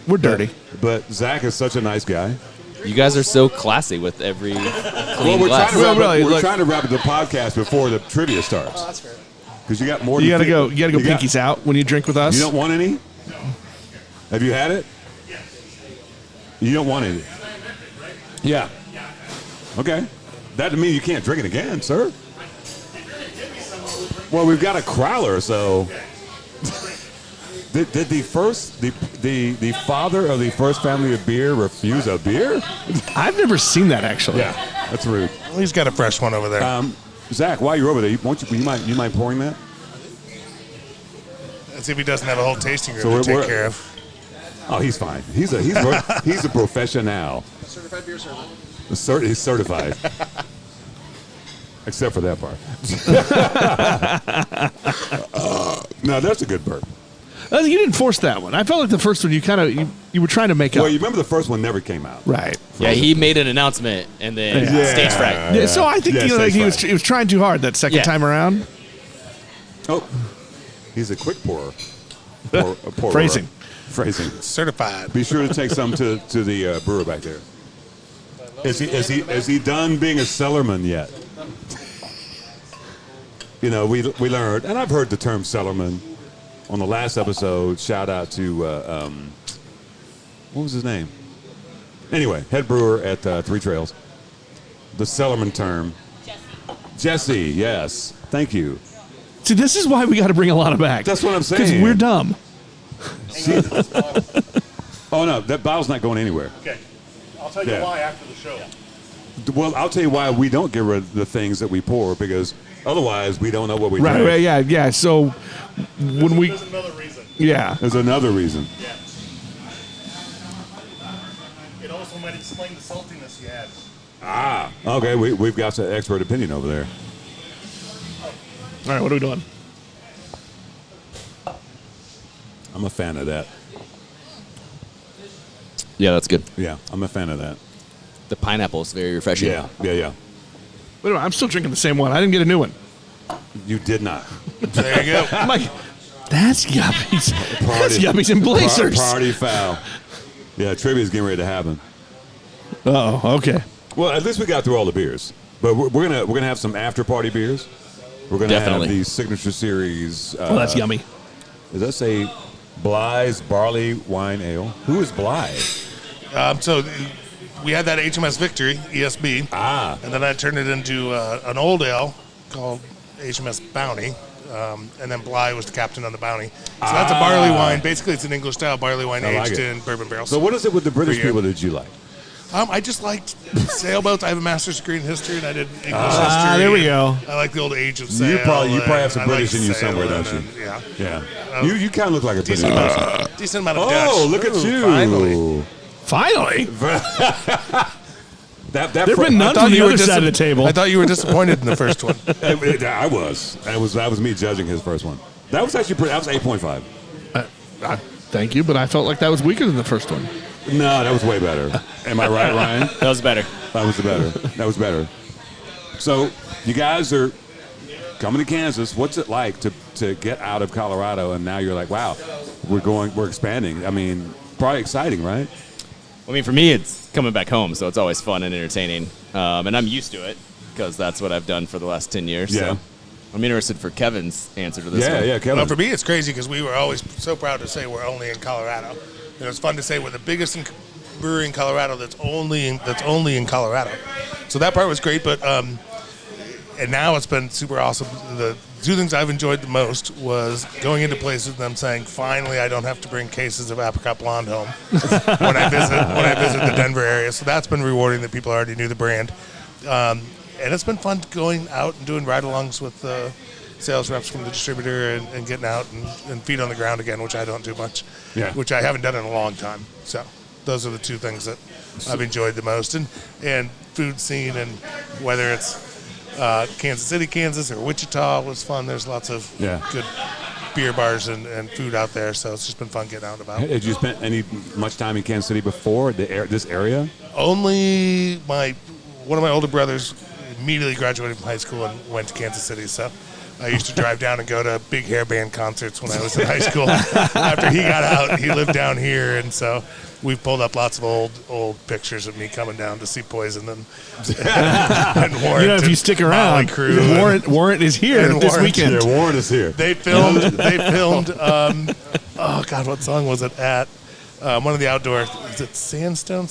We're dirty. But Zach is such a nice guy. You guys are so classy with every clean We're, glass. trying to wrap up the podcast before the trivia starts. That's fair. Because you got more. You than gotta go. 50 You gotta go. Pinkies out when you drink with us. You don't want any? Have you had it? You don't want any? Yeah. Okay. That doesn't mean you can't drink it again, sir. Well, we've got a crowler, so. Did the father of the first family of beer refuse a beer? I've never seen that actually. Yeah, that's rude. Well, he's got a fresh one over there. Zach, while you're over there, you mind pouring that? Let's see if he doesn't have a whole tasting room So to we're- take care of. Oh, he's fine. He's a professional. Certified beer server. He's certified. Except for that part. No, that's a good burp. You didn't force that one. I felt like the first one you were trying to make up. Well, you remember the first one never came out. Right. Yeah, he made an announcement and then Yeah. stage fright. Yeah, so I think Yeah, like stage fright. he was trying too hard that second Yeah. time around. Oh, he's a quick pourer. Pourer. Phrasing. Certified. Be sure to take some to the brewer back there. Is he done being a cellarman yet? We learned, and I've heard the term cellarman on the last episode. Shout out to what was his name? Anyway, head brewer at Three Trails. The cellarman term. Jesse, yes. Thank you. See, this is why we got to bring Alana back. That's what I'm Because saying. we're dumb. Oh, no, that bottle's not going anywhere. Okay. I'll tell you Yeah. why after the show. Well, I'll tell you why we don't get rid of the things that we pour, because otherwise we don't know what we Right, drink. right, yeah. So when we, There's another reason. yeah, There's another reason. Yeah. It also might explain the saltiness you had. Ah, okay, we've got some expert opinion over there. all right, what are we doing? I'm a fan of that. Yeah, that's good. Yeah, I'm a fan of that. The pineapple is very refreshing. Yeah. Wait a minute, I'm still drinking the same one. I didn't get a new one. You did not. There you go. I'm like, that's Yuppies. That's Yuppies and Blazers. Party foul. Yeah, trivia's getting ready to happen. Oh, okay. Well, at least we got through all the beers. But we're gonna have some after party beers. We're gonna Definitely. have the signature series. Well, that's yummy. Does that say Bligh's Barleywine Ale? Who is Bligh? So we had that HMS Victory, ESB. Ah. And then I turned it into an old ale called HMS Bounty. And then Bligh was the captain on the Bounty. So that's a barley wine. Basically, it's an English style barley wine I like aged it. in bourbon barrels. So what is it with the British For you. people that you like? I just liked sailboats. I have a master's degree in history, and I did English history. there we go. I like the old age of sail. You probably have some and I British like in you somewhere, sailing don't you? and, yeah. Yeah. You kind of look like a British Decent person. decent amount of Dutch. Oh, look at Ooh, you. Finally. Finally, That there've been none from the other side of the table. I thought you were disappointed in the first one. I was. That was me judging his first one. That was actually pretty. That was 8.5. Thank you, but I felt like that was weaker than the first one. No, that was way better. Am I right, Ryan? That was better. That was better. That was better. So you guys are coming to Kansas. What's it like to get out of Colorado and now you're like, wow, we're expanding. I mean, probably exciting, right? I mean, for me, it's coming back home, so it's always fun and entertaining. And I'm used to it because that's what I've done for the last 10 years. Yeah. So I'm interested for Kevin's answer to this Yeah, one. yeah, Kevin. Well, for me, it's crazy because we were always so proud to say we're only in Colorado. And it's fun to say we're the biggest brewery in Colorado that's only in Colorado. So that part was great, but and now it's been super awesome. The two things I've enjoyed the most was going into places and them saying, finally, I don't have to bring cases of Apricot Blonde home when I visit the Denver area. So that's been rewarding that people already knew the brand. And it's been fun going out and doing ride-alongs with sales reps from the distributor and getting out and feet on the ground again, which I don't do much, which I haven't done in a long time. So those are the two things that I've enjoyed the most. And food scene, and whether it's Kansas City, Kansas, or Wichita was fun. There's lots of good beer bars and food out there. So it's just been fun getting out and about. Had you spent much time in Kansas City before this area? Only one of my older brothers immediately graduated from high school and went to Kansas City. So I used to drive down and go to big hair band concerts when I was in high school. After he got out, he lived down here, and so we've pulled up lots of old pictures of me coming down to see Poison and Warrant. You know, if you stick around, Warrant is here this weekend. Yeah, Warrant is here. They filmed. Oh God, what song was it at? One of the outdoor. Is it Sandstone?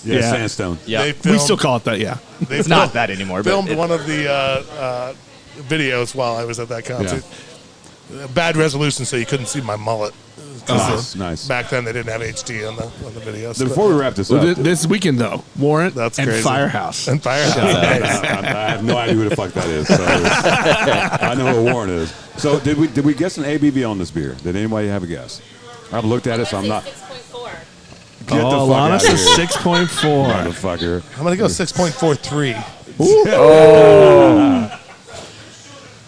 Yeah, Sandstone. Yeah, We still call it that. Yeah. it's not that anymore. Filmed but one of the videos while I was at that concert. Bad resolution, so you couldn't see my mullet. Nice. Back then, they didn't have HD on the videos. Before we wrap this up, This weekend though, Warrant That's and crazy. Firehouse. And Firehouse. I have no idea who the fuck that is. So I know who Warren is. So did we guess an ABV on this beer? Did anybody have a guess? I've looked at it, so I'm not. 6.4. Get the fuck Lana out of says here, 6.4. motherfucker. I'm going to go 6.43.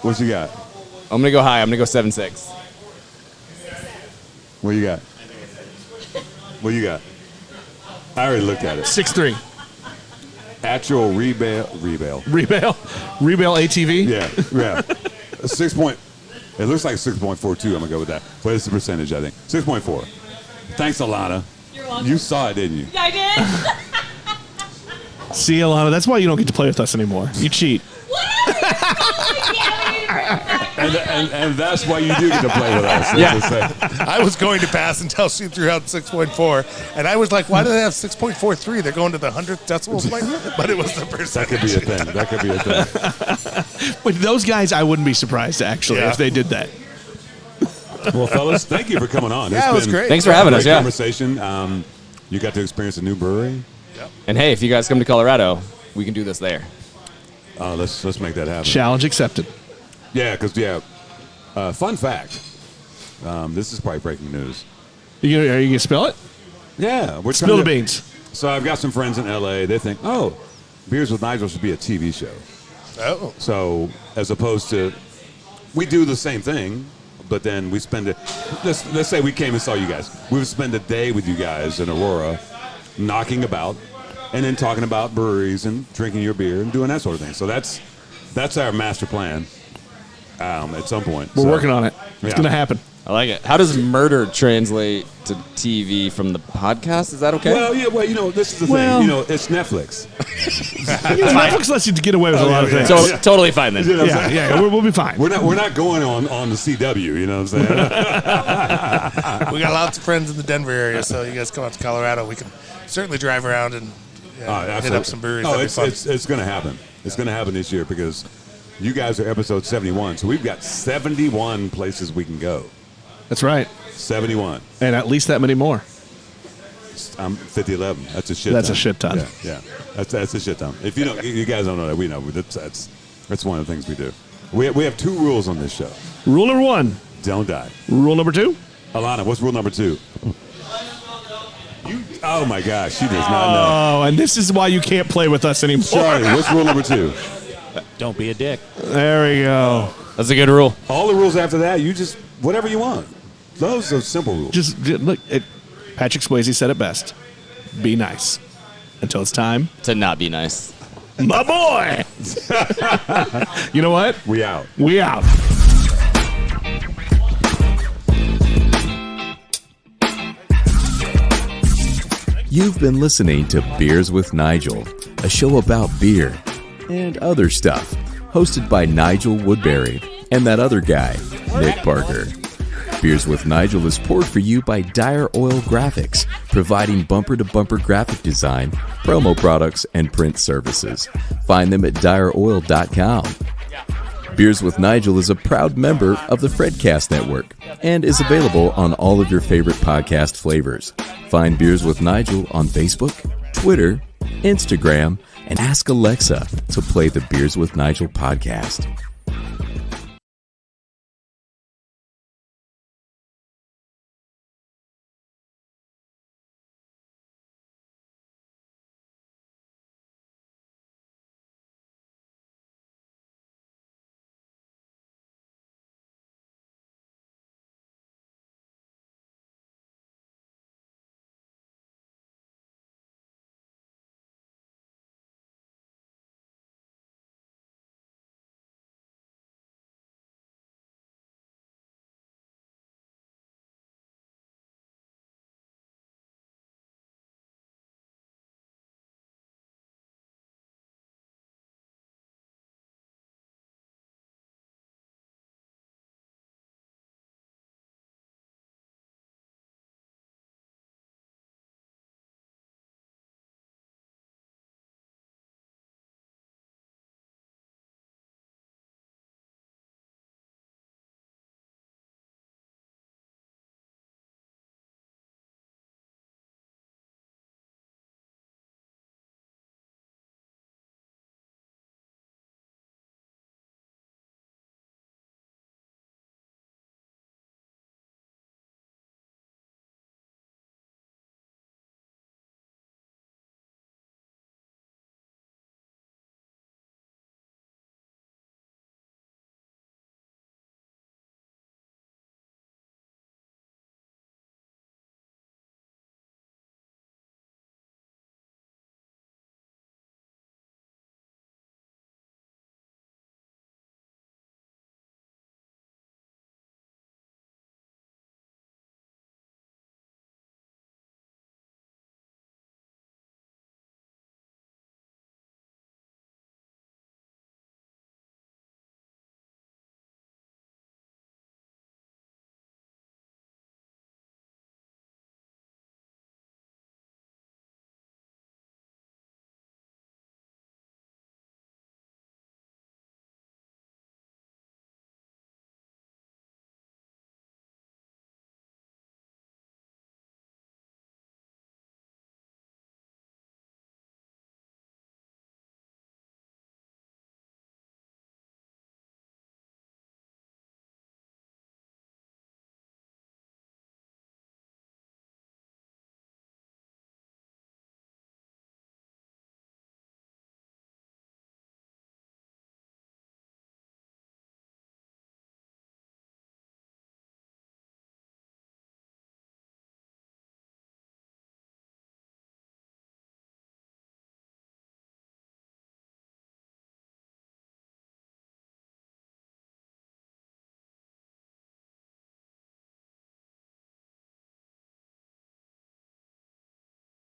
What you got? I'm gonna go high. I'm gonna go 7.6. What you got? What you got? I already looked at it. 6.3. Actual rebale. Rebale ATV. Yeah. 6 point. It looks like 6.42. I'm gonna go with that. But it's the percentage, I think. 6.4. Thanks, Alana. You're welcome. You saw it, didn't you? Yeah, I did. See, Alana, that's why you don't get to play with us anymore. You cheat. And that's why you do get to play with us. Yeah. I was going to pass until she threw out 6.4, and I was like, why do they have 6.43? They're going to the 100th decimal point? But it was the percentage. That could be a thing. But those guys, I wouldn't be surprised, actually, if they did that. Well, fellas, thank you for coming on. Yeah, it was great. Thanks for having us. Great Yeah. conversation. You got to experience a new brewery. And hey, if you guys come to Colorado, we can do this there. Let's make that happen. Challenge accepted. Yeah, because fun fact. This is probably breaking news. Are you going to spell it? Yeah, we're Spill the beans. So I've got some friends in LA. They think, Beers with Nigel should be a TV show. Oh. So as opposed to, we do the same thing, but then we spend it. Let's say we came and saw you guys. We would spend a day with you guys in Aurora, knocking about, and then talking about breweries and drinking your beer and doing that sort of thing. So that's our master plan. At some point, We're working on it. It's Yeah. going to happen. I like it. How does murder translate to TV from the podcast? Is that okay? Well, this is the thing. It's Netflix. Netflix lets you get away with a lot of things. So totally fine then. You know what I'm saying? Yeah, we'll be fine. We're not going on the CW. You know what I'm saying? We got lots of friends in the Denver area, so you guys come out to Colorado. We can certainly drive around and hit up some breweries. That'd be fun. It's going to happen. It's going to happen this year because you guys are episode 71, so we've got 71 places we can go. That's right. 71. And at least that many more. I'm 50-11. That's a shit. That's ton. a shit ton. Yeah. That's a shit ton. If you guys don't know that, we know. That's one of the things we do. We have 2 rules on this show. Rule number 1. Don't die. Rule number 2. Alana, what's rule number 2? Oh my gosh, she does not know. Oh, and this is why you can't play with us anymore. Sorry, what's rule number 2? Don't be a dick. There we go. That's a good rule. All the rules after that, you just whatever you want. Those are simple rules. Just look. Patrick Swayze said it best. Be nice until it's time To not be nice. my boy. You know what? We out. We out. You've been listening to Beers with Nigel, a show about beer and other stuff, hosted by Nigel Woodbury and that other guy, Nick Parker. Beers with Nigel is poured for you by Dire Oil Graphics, providing bumper-to-bumper graphic design, promo products, and print services. Find them at direoil.com. Beers with Nigel is a proud member of the Fredcast Network and is available on all of your favorite podcast flavors. Find Beers with Nigel on Facebook, Twitter, Instagram, and ask Alexa to play the Beers with Nigel podcast.